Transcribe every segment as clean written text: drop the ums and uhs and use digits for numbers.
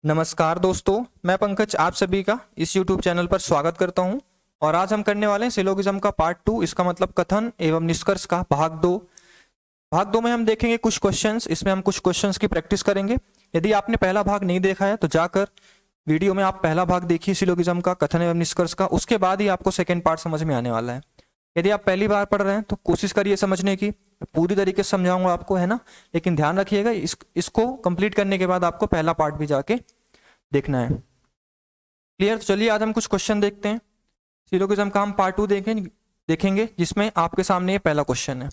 नमस्कार दोस्तों, मैं पंकज आप सभी का इस YouTube चैनल पर स्वागत करता हूं। और आज हम करने वाले हैं सिलोगिज्म का पार्ट 2, इसका मतलब कथन एवं निष्कर्ष का भाग 2 में हम देखेंगे कुछ क्वेश्चंस। इसमें हम कुछ क्वेश्चंस की प्रैक्टिस करेंगे। यदि आपने पहला भाग नहीं देखा है तो जाकर वीडियो में आप पहला भाग देखिए सिलोगिज्म का कथन एवं निष्कर्ष का, उसके बाद ही आपको सेकेंड पार्ट समझ में आने वाला है। यदि आप पहली बार पढ़ रहे हैं तो कोशिश करिए समझने की, पूरी तरीके से समझाऊंगा आपको, है ना। लेकिन ध्यान रखिएगा इसको कंप्लीट करने के बाद आपको पहला पार्ट भी जाके देखना है। क्लियर? तो चलिए आज हम कुछ क्वेश्चन देखते हैं। सिलोगिज्म का हम पार्ट 2 देखेंगे जिसमें आपके सामने ये पहला क्वेश्चन है।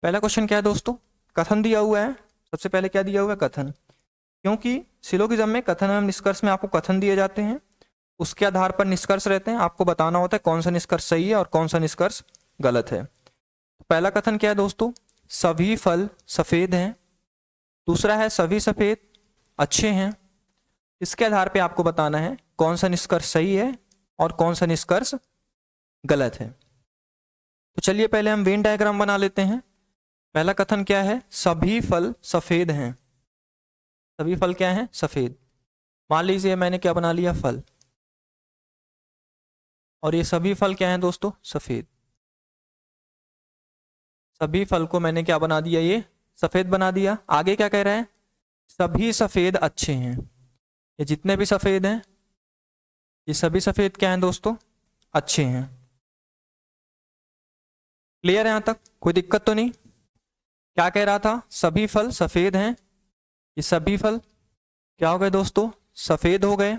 पहला क्वेश्चन क्या है दोस्तों? कथन दिया हुआ है। सबसे पहले क्या दिया हुआ है? कथन। क्योंकि सिलोगिज्म में कथन एवं निष्कर्ष में आपको कथन दिए जाते हैं, उसके आधार पर निष्कर्ष रहते हैं। आपको बताना होता है कौन सा निष्कर्ष सही है और कौन सा निष्कर्ष गलत है। तो पहला कथन क्या है दोस्तों? सभी फल सफेद हैं। दूसरा है सभी सफेद अच्छे हैं। इसके आधार पे आपको बताना है कौन सा निष्कर्ष सही है और कौन सा निष्कर्ष गलत है। तो चलिए पहले हम वेन डायग्राम बना लेते हैं। पहला कथन क्या है? सभी फल सफेद हैं। सभी फल क्या हैं? सफेद। मान लीजिए मैंने क्या बना लिया? फल। और ये सभी फल क्या हैं दोस्तों? सफेद। सभी फल को मैंने क्या बना दिया? ये सफेद बना दिया। आगे क्या कह रहा है? सभी सफेद अच्छे हैं। ये जितने भी सफेद हैं, ये सभी सफेद क्या हैं दोस्तों? अच्छे हैं। क्लियर है? यहां तक कोई दिक्कत तो नहीं? क्या कह रहा था? सभी फल सफेद हैं। ये सभी फल क्या हो गए दोस्तों? सफेद हो गए।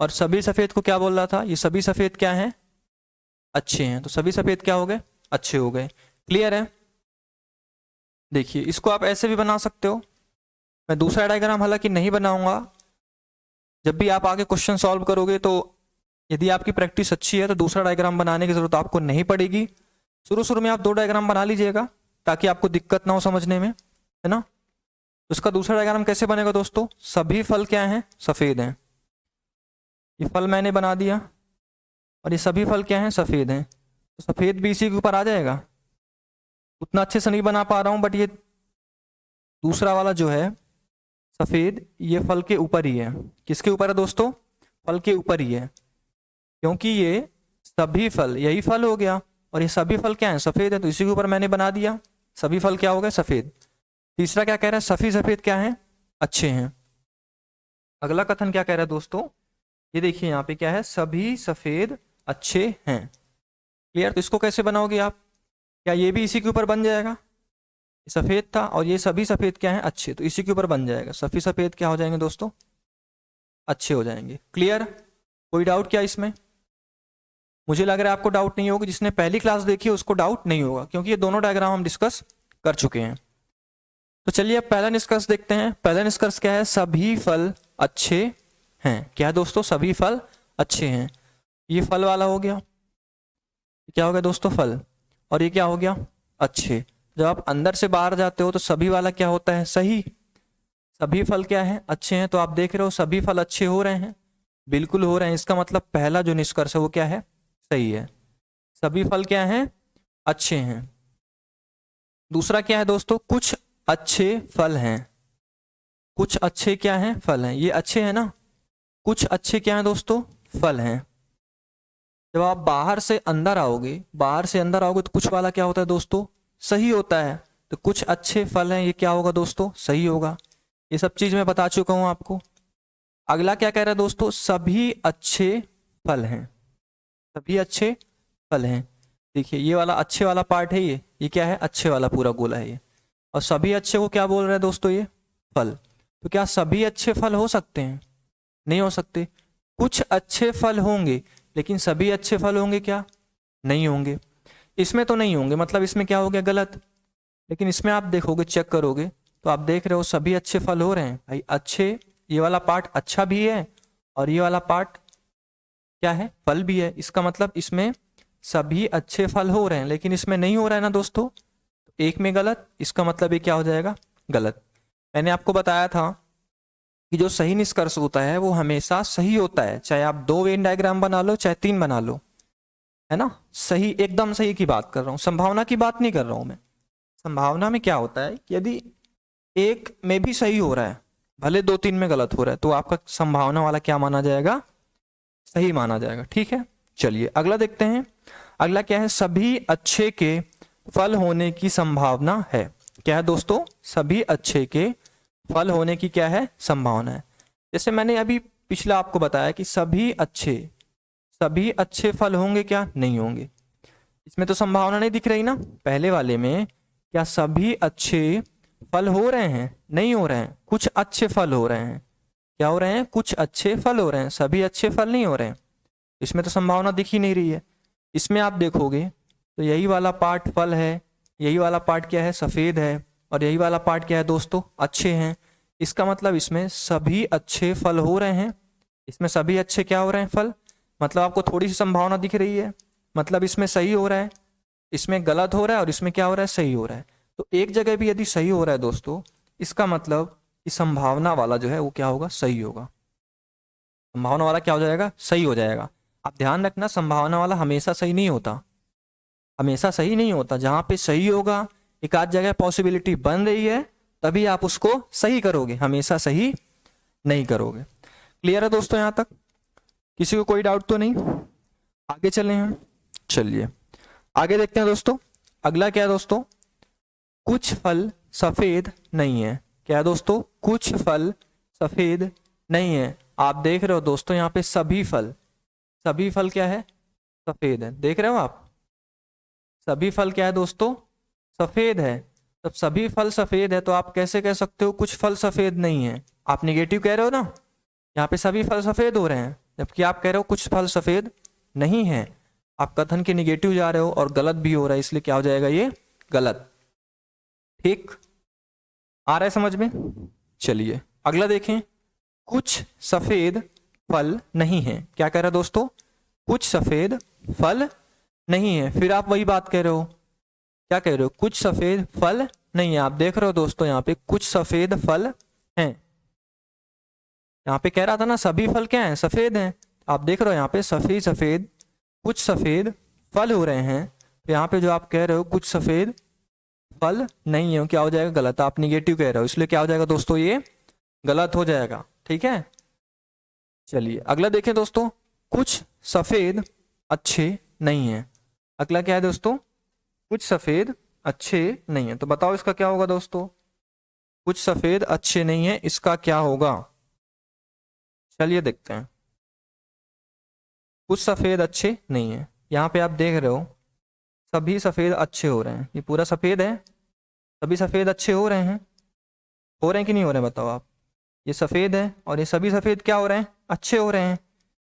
और सभी सफेद को क्या बोल रहा था? ये सभी सफेद क्या हैं? अच्छे हैं। तो सभी सफेद क्या हो गए? अच्छे हो गए। क्लियर है? देखिए इसको आप ऐसे भी बना सकते हो। मैं दूसरा डायग्राम हालांकि नहीं बनाऊंगा। जब भी आप आगे क्वेश्चन सॉल्व करोगे तो यदि आपकी प्रैक्टिस अच्छी है तो दूसरा डायग्राम बनाने की जरूरत आपको नहीं पड़ेगी। शुरू शुरू में आप 2 डायग्राम बना लीजिएगा ताकि आपको दिक्कत ना हो समझने में, है ना। तो इसका दूसरा डायग्राम कैसे बनेगा दोस्तों? सभी फल क्या हैं? सफेद हैं। ये फल मैंने बना दिया और ये सभी फल क्या हैं? सफेद हैं। तो सफेद भी इसी के ऊपर आ जाएगा। उतना अच्छे से नहीं बना पा रहा हूं बट ये दूसरा वाला जो है सफेद, ये फल के ऊपर ही है। किसके ऊपर है दोस्तों? फल के ऊपर ही है। क्योंकि ये सभी फल, यही फल हो गया और ये सभी फल क्या है? सफेद है। तो इसी के ऊपर मैंने बना दिया। सभी फल क्या हो गए? सफेद। तीसरा क्या कह रहा है? सभी सफेद क्या है? अच्छे हैं। अगला कथन क्या कह रहा है दोस्तों? ये देखिए यहाँ पे क्या है? सभी सफेद अच्छे हैं। क्लियर? तो इसको कैसे बनाओगे आप? क्या ये भी इसी के ऊपर बन जाएगा? सफेद था और ये सभी सफेद क्या है? अच्छे। तो इसी के ऊपर बन जाएगा। सभी सफेद क्या हो जाएंगे दोस्तों? अच्छे हो जाएंगे। क्लियर? कोई डाउट क्या इसमें? मुझे लग रहा है आपको डाउट नहीं होगा। जिसने पहली क्लास देखी है उसको डाउट नहीं होगा क्योंकि ये दोनों डायग्राम हम डिस्कस कर चुके हैं। तो चलिए अब पहला निष्कर्ष देखते हैं। पहला निष्कर्ष क्या है? सभी फल अच्छे हैं। क्या है दोस्तों? सभी फल अच्छे हैं। ये फल वाला हो गया। क्या हो गया दोस्तों? फल। और ये क्या हो गया? अच्छे। जब आप अंदर से बाहर जाते हो तो सभी वाला क्या होता है? सही। सभी फल क्या है? अच्छे हैं। तो आप देख रहे हो सभी फल अच्छे हो रहे हैं। बिल्कुल हो रहे हैं। इसका मतलब पहला जो निष्कर्ष है वो क्या है? सही है। सभी फल क्या हैं? अच्छे हैं। दूसरा क्या है दोस्तों? कुछ अच्छे फल हैं। कुछ अच्छे क्या हैं? फल हैं। ये अच्छे हैं ना। कुछ अच्छे क्या हैं दोस्तों? फल हैं। जब आप बाहर से अंदर आओगे, बाहर से अंदर आओगे तो कुछ वाला क्या होता है दोस्तों? सही होता है। तो कुछ अच्छे फल हैं, ये क्या होगा दोस्तों? सही होगा। ये सब चीज मैं बता चुका हूं आपको। अगला क्या कह रहा है दोस्तों? सभी अच्छे फल हैं। सभी अच्छे फल हैं। देखिए ये वाला अच्छे वाला पार्ट है, ये क्या है? अच्छे वाला पूरा गोला है ये। और सभी अच्छे को क्या बोल रहे हैं दोस्तों? ये फल। तो क्या सभी अच्छे फल हो सकते हैं? नहीं हो सकते। कुछ अच्छे फल होंगे लेकिन सभी अच्छे फल होंगे क्या? नहीं होंगे। इसमें तो नहीं होंगे, मतलब इसमें क्या हो गया? गलत। लेकिन इसमें आप देखोगे, चेक करोगे तो आप देख रहे हो सभी अच्छे फल हो रहे हैं भाई। अच्छे, ये वाला पार्ट अच्छा भी है और ये वाला पार्ट क्या है? फल भी है। इसका मतलब इसमें सभी अच्छे फल हो रहे हैं लेकिन इसमें नहीं हो रहा है ना दोस्तों। एक में गलत, इसका मतलब ये क्या हो जाएगा? गलत। मैंने आपको बताया था कि जो सही निष्कर्ष होता है वो हमेशा सही होता है, चाहे आप 2 वेन डायग्राम बना लो चाहे 3 बना लो, है ना। सही, एकदम सही की बात कर रहा हूं, संभावना की बात नहीं कर रहा हूं मैं। संभावना में क्या होता है कि यदि एक में भी सही हो रहा है भले 2-3 में गलत हो रहा है तो आपका संभावना वाला क्या माना जाएगा, सही माना जाएगा। ठीक है, चलिए अगला देखते हैं। अगला क्या है, सभी अच्छे के फल होने की संभावना है। क्या है दोस्तों, सभी अच्छे के फल होने की क्या है, संभावना है। जैसे मैंने अभी पिछला आपको बताया कि सभी अच्छे फल होंगे क्या, नहीं होंगे। इसमें तो संभावना नहीं दिख रही ना। पहले वाले में क्या सभी अच्छे फल हो रहे हैं, नहीं हो रहे हैं, कुछ अच्छे फल हो रहे हैं। क्या हो रहे हैं, कुछ अच्छे फल हो रहे हैं, सभी अच्छे फल नहीं हो रहे हैं। इसमें तो संभावना दिख ही नहीं रही है। इसमें आप देखोगे तो यही वाला पार्ट फल है, यही वाला पार्ट क्या है, सफ़ेद है, और यही वाला पार्ट क्या है दोस्तों, अच्छे हैं। इसका मतलब इसमें सभी अच्छे फल हो रहे हैं। इसमें सभी अच्छे क्या हो रहे हैं, फल। मतलब आपको थोड़ी सी संभावना दिख रही है, मतलब इसमें सही हो रहा है, इसमें गलत हो रहा है, और इसमें क्या हो रहा है, सही हो रहा है। तो एक जगह भी यदि सही हो रहा है दोस्तों, इसका मतलब कि संभावना वाला जो है वो क्या होगा, सही होगा। संभावना वाला क्या हो जाएगा, सही हो जाएगा। आप ध्यान रखना, संभावना वाला हमेशा सही नहीं होता, हमेशा सही नहीं होता। जहां पे सही होगा, एक आध जगह पॉसिबिलिटी बन रही है, तभी आप उसको सही करोगे, हमेशा सही नहीं करोगे। क्लियर है दोस्तों, यहां तक किसी को कोई डाउट तो नहीं। आगे चले हम, चलिए आगे देखते हैं दोस्तों। अगला क्या है दोस्तों, कुछ फल सफेद नहीं है। क्या है दोस्तों, कुछ फल सफेद नहीं है। आप देख रहे हो दोस्तों, यहाँ पे सभी फल क्या है, सफेद है। देख रहे हो आप, सभी फल क्या है दोस्तों, सफेद है। तब सभी फल सफेद है तो आप कैसे कह सकते हो कुछ फल सफेद नहीं है। आप निगेटिव कह रहे हो ना, यहाँ पे सभी फल सफेद हो रहे हैं, जबकि आप कह रहे हो कुछ फल सफेद नहीं है। आप कथन के निगेटिव जा रहे हो और गलत भी हो रहा है, इसलिए क्या हो जाएगा, ये गलत। ठीक, आ रहा है समझ में। चलिए अगला देखें, कुछ सफेद फल नहीं है। क्या कह रहा है दोस्तों, कुछ सफेद फल नहीं है। फिर आप वही बात कह रहे हो, क्या कह रहे हो, कुछ सफेद फल नहीं है। आप देख रहे हो दोस्तों, यहाँ पे कुछ सफेद फल हैं। यहाँ पे कह रहा था ना सभी फल क्या हैं, सफेद हैं। आप देख रहे हो यहाँ पे सफेद कुछ सफेद फल हो रहे हैं। तो यहाँ पे जो आप कह रहे हो कुछ सफेद फल नहीं है, क्या हो जाएगा, गलत। आप निगेटिव कह रहे हो, इसलिए क्या हो जाएगा दोस्तों, ये गलत हो जाएगा। ठीक है, चलिए अगला देखें दोस्तों, कुछ सफेद अच्छे नहीं है। अगला क्या है दोस्तों, कुछ सफेद अच्छे नहीं है। तो बताओ इसका क्या होगा दोस्तों, कुछ सफेद अच्छे नहीं है, इसका क्या होगा। चलिए देखते हैं, कुछ सफेद अच्छे नहीं है। यहाँ पे आप देख रहे हो सभी सफेद अच्छे हो रहे हैं, ये पूरा सफेद है, सभी सफेद अच्छे हो रहे हैं कि नहीं हो रहे हैं, बताओ आप। ये सफेद है और ये सभी सफेद क्या हो रहे हैं, अच्छे हो रहे हैं,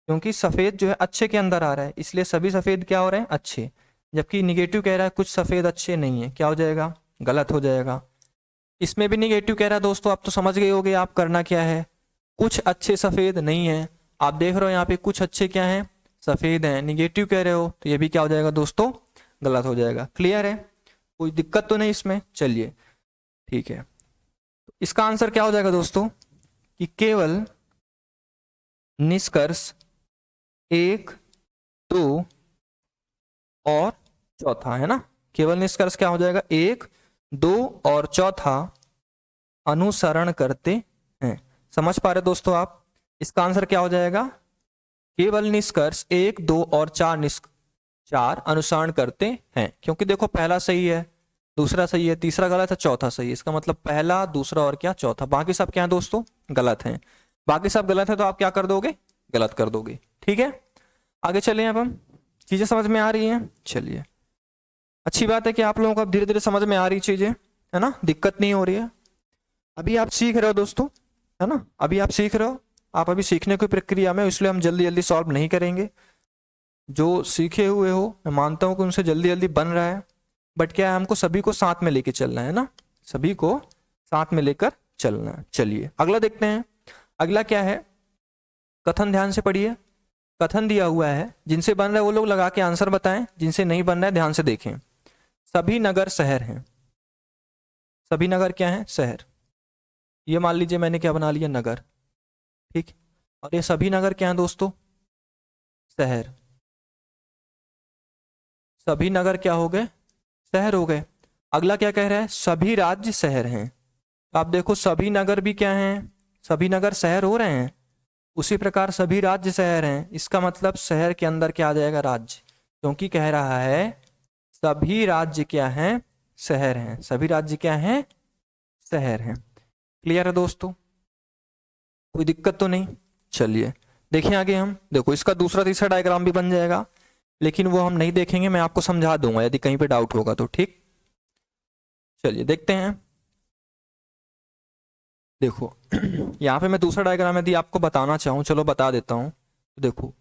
क्योंकि सफेद जो है अच्छे के अंदर आ रहा है, इसलिए सभी सफेद क्या हो रहे हैं, अच्छे। जबकि निगेटिव कह रहा है कुछ सफेद अच्छे नहीं है, क्या हो जाएगा, गलत हो जाएगा। इसमें भी निगेटिव कह रहा है दोस्तों, आप तो समझ गए होगे आप करना क्या है, कुछ अच्छे सफेद नहीं है। आप देख रहे हो यहाँ पे कुछ अच्छे क्या हैं, सफेद हैं। निगेटिव कह रहे हो तो ये भी क्या हो जाएगा दोस्तों, गलत हो जाएगा। क्लियर है, कोई दिक्कत तो नहीं इसमें। चलिए ठीक है, इसका आंसर क्या हो जाएगा दोस्तों, कि केवल निष्कर्ष 1, 2 और चौथा है ना। केवल निष्कर्ष क्या हो जाएगा, 1, 2 और चौथा अनुसरण करते हैं। समझ पा रहे दोस्तों आप, इसका आंसर क्या हो जाएगा, केवल निष्कर्ष 1, 2 और 4 अनुसरण करते हैं। क्योंकि देखो पहला सही है, दूसरा सही है, तीसरा गलत है, चौथा सही है। इसका मतलब पहला, दूसरा और क्या, चौथा। बाकी सब क्या है दोस्तों, गलत हैं। बाकी सब गलत है तो आप क्या कर दोगे, गलत कर दोगे। ठीक है, आगे चले अब हम, चीजें समझ में आ रही हैं। चलिए अच्छी बात है कि आप लोगों को अब धीरे धीरे समझ में आ रही चीजें, है ना, दिक्कत नहीं हो रही है। अभी आप सीख रहे हो दोस्तों, है ना, अभी आप सीख रहे हो, आप अभी सीखने की प्रक्रिया में, इसलिए हम जल्दी जल्दी सॉल्व नहीं करेंगे। जो सीखे हुए हो मैं मानता हूँ कि उनसे जल्दी जल्दी बन रहा है, बट क्या है, हमको सभी को साथ में लेके चलना है ना, सभी को साथ में लेकर चलना है। चलिए अगला देखते हैं। अगला क्या है, कथन ध्यान से पढ़िए। कथन दिया हुआ है, जिनसे बन रहा है वो लोग लगा के आंसर बताएं, जिनसे नहीं बन रहा है ध्यान से देखें। सभी नगर शहर हैं। सभी नगर क्या है, शहर। ये मान लीजिए मैंने क्या बना लिया, नगर। ठीक, और ये सभी नगर क्या है दोस्तों, शहर। सभी नगर क्या हो गए, शहर हो गए। अगला क्या कह रहा है, सभी राज्य शहर हैं। आप देखो सभी नगर भी क्या हैं, सभी नगर शहर हो रहे हैं, उसी प्रकार सभी राज्य शहर हैं। इसका मतलब शहर के अंदर क्या आ जाएगा, राज्य, क्योंकि कह रहा है सभी राज्य क्या हैं, शहर हैं। सभी राज्य क्या हैं, शहर हैं। क्लियर है दोस्तों, कोई दिक्कत तो नहीं। चलिए देखिए आगे हम, देखो इसका दूसरा तीसरा डायग्राम भी बन जाएगा, लेकिन वो हम नहीं देखेंगे, मैं आपको समझा दूंगा यदि कहीं पे डाउट होगा तो। ठीक, चलिए देखते हैं। देखो यहाँ पे मैं दूसरा डायग्राम यदि आपको बताना चाहूँ, चलो बता देता हूँ। देखो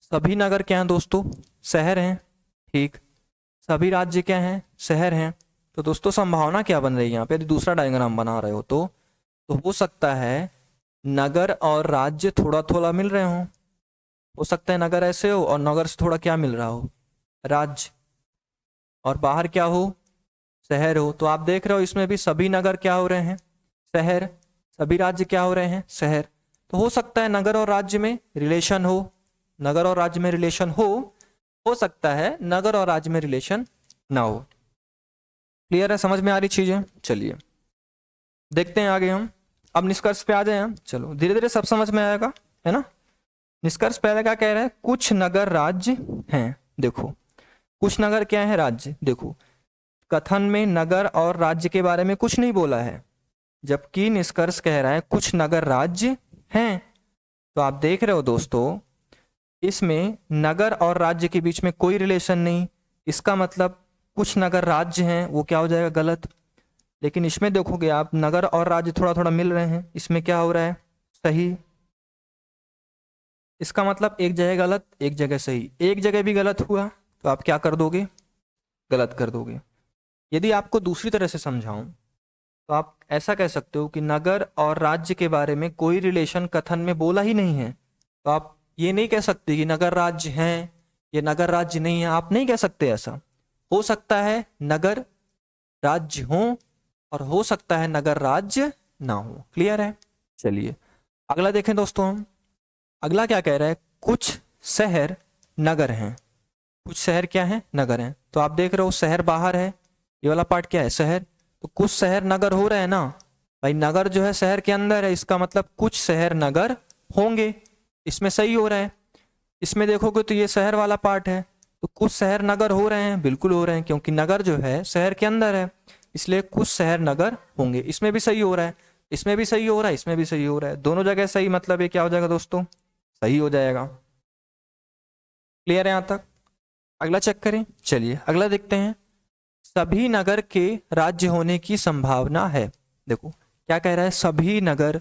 सभी नगर क्या हैं दोस्तों, शहर हैं। ठीक, सभी राज्य क्या हैं, शहर हैं। तो दोस्तों संभावना क्या बन रही है यहाँ पे, यदि दूसरा डायग्राम बना रहे हो तो हो सकता है नगर और राज्य थोड़ा थोड़ा मिल रहे हों। हो सकता है नगर ऐसे हो और नगर से थोड़ा क्या मिल रहा हो, राज्य, और बाहर क्या हो, शहर हो। तो आप देख रहे हो इसमें भी सभी नगर क्या हो रहे हैं, शहर, सभी राज्य क्या हो रहे हैं, शहर। तो हो सकता है नगर और राज्य में रिलेशन हो, नगर और राज्य में रिलेशन हो सकता है नगर और राज्य में रिलेशन ना हो। क्लियर है, समझ में आ रही चीजें। चलिए देखते हैं आगे हम, अब निष्कर्ष पे आ जाए हम। चलो धीरे धीरे सब समझ में आएगा, है ना। निष्कर्ष पहले क्या कह रहा है, कुछ नगर राज्य हैं। देखो कुछ नगर क्या है, राज्य। देखो कथन में नगर और राज्य के बारे में कुछ नहीं बोला है, जबकि निष्कर्ष कह रहा है कुछ नगर राज्य हैं। तो आप देख रहे हो दोस्तों इसमें नगर और राज्य के बीच में कोई रिलेशन नहीं। इसका मतलब कुछ नगर राज्य हैं, वो क्या हो जाएगा, गलत। लेकिन इसमें देखोगे आप नगर और राज्य थोड़ा थोड़ा मिल रहे हैं, इसमें क्या हो रहा है, सही। इसका मतलब एक जगह गलत एक जगह सही, एक जगह भी गलत हुआ तो आप क्या कर दोगे, गलत कर दोगे। यदि आपको दूसरी तरह से समझाऊं तो आप ऐसा कह सकते हो कि नगर और राज्य के बारे में कोई रिलेशन कथन में बोला ही नहीं है। तो आप ये नहीं कह सकते कि नगर राज्य हैं, ये नगर राज्य नहीं है, आप नहीं कह सकते ऐसा। हो सकता है नगर राज्य हो और हो सकता है नगर राज्य ना हो। क्लियर है। चलिए अगला देखें दोस्तों हम, अगला क्या कह रहा है, कुछ शहर नगर हैं। कुछ शहर क्या है, नगर हैं। तो आप देख रहे हो शहर बाहर है, ये वाला पार्ट क्या है, शहर। तो कुछ शहर नगर हो रहे हैं ना भाई, नगर जो है शहर के अंदर है, इसका मतलब कुछ शहर नगर होंगे, इसमें सही हो रहा है। इसमें देखोगे तो ये शहर वाला पार्ट है, तो कुछ शहर नगर हो रहे हैं, बिल्कुल हो रहे हैं, क्योंकि नगर जो है शहर के अंदर है, इसलिए कुछ शहर नगर होंगे। इसमें भी सही हो रहा है, इसमें भी सही हो रहा है, इसमें भी सही हो रहा है, दोनों जगह सही, मतलब ये क्या हो जाएगा दोस्तों, सही हो जाएगा। क्लियर है यहाँ तक। अगला चेक करें, चलिए अगला देखते हैं, सभी नगर के राज्य होने की संभावना है। देखो क्या कह रहा है, सभी नगर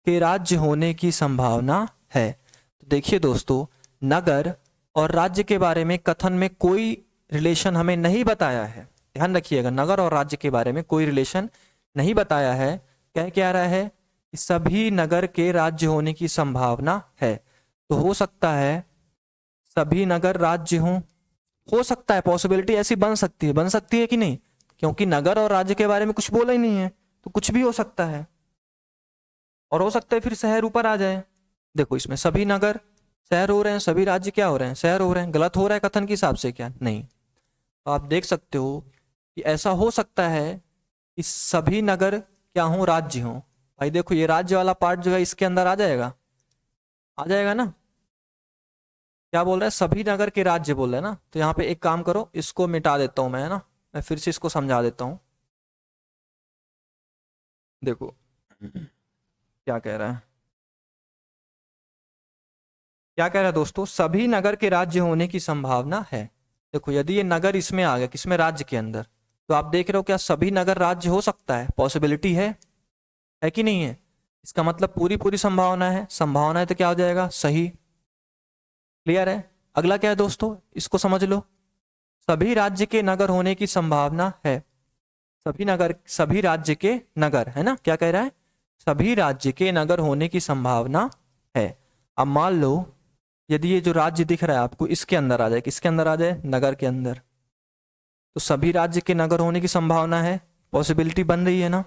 के राज्य होने की संभावना है। तो देखिए दोस्तों नगर और राज्य के बारे में कथन में कोई रिलेशन हमें नहीं बताया है, ध्यान रखिएगा, नगर और राज्य के बारे में कोई रिलेशन नहीं बताया है। कह क्या रहा है कि सभी नगर के राज्य होने की संभावना है। तो हो सकता है सभी नगर राज्य हों, हो सकता है, पॉसिबिलिटी ऐसी बन सकती है कि नहीं, क्योंकि नगर और राज्य के बारे में कुछ बोला ही नहीं है, तो कुछ भी हो सकता है। और हो सकता है फिर शहर ऊपर आ जाए। देखो इसमें सभी नगर शहर हो रहे हैं, सभी राज्य क्या हो रहे हैं, शहर हो रहे हैं। गलत हो रहा है कथन के हिसाब से क्या, नहीं। तो आप देख सकते हो कि ऐसा हो सकता है कि सभी नगर क्या हों, राज्य हों। भाई देखो ये राज्य वाला पार्ट जो है इसके अंदर आ जाएगा ना। क्या बोल रहा है, सभी नगर के राज्य बोल रहे हैं ना। तो यहाँ पे एक काम करो, इसको मिटा देता हूं मैं, है ना, मैं फिर से इसको समझा देता हूं। देखो क्या कह रहा है, क्या कह रहा है दोस्तों, सभी नगर के राज्य होने की संभावना है। देखो यदि ये नगर इसमें आ गया, किसमें, राज्य के अंदर, तो आप देख रहे हो क्या सभी नगर राज्य हो सकता है, पॉसिबिलिटी है कि नहीं है। इसका मतलब पूरी पूरी संभावना है, संभावना है तो क्या हो जाएगा, सही। क्लियर है। अगला क्या है दोस्तों, इसको समझ लो, सभी राज्य के नगर होने की संभावना है। सभी राज्य के नगर, है ना, क्या कह रहा है, सभी राज्य के नगर होने की संभावना है। अब मान लो यदि ये जो राज्य दिख रहा है आपको इसके अंदर आ जाए, किसके अंदर आ जाए, नगर के अंदर, तो सभी राज्य के नगर होने की संभावना है, पॉसिबिलिटी बन रही है ना।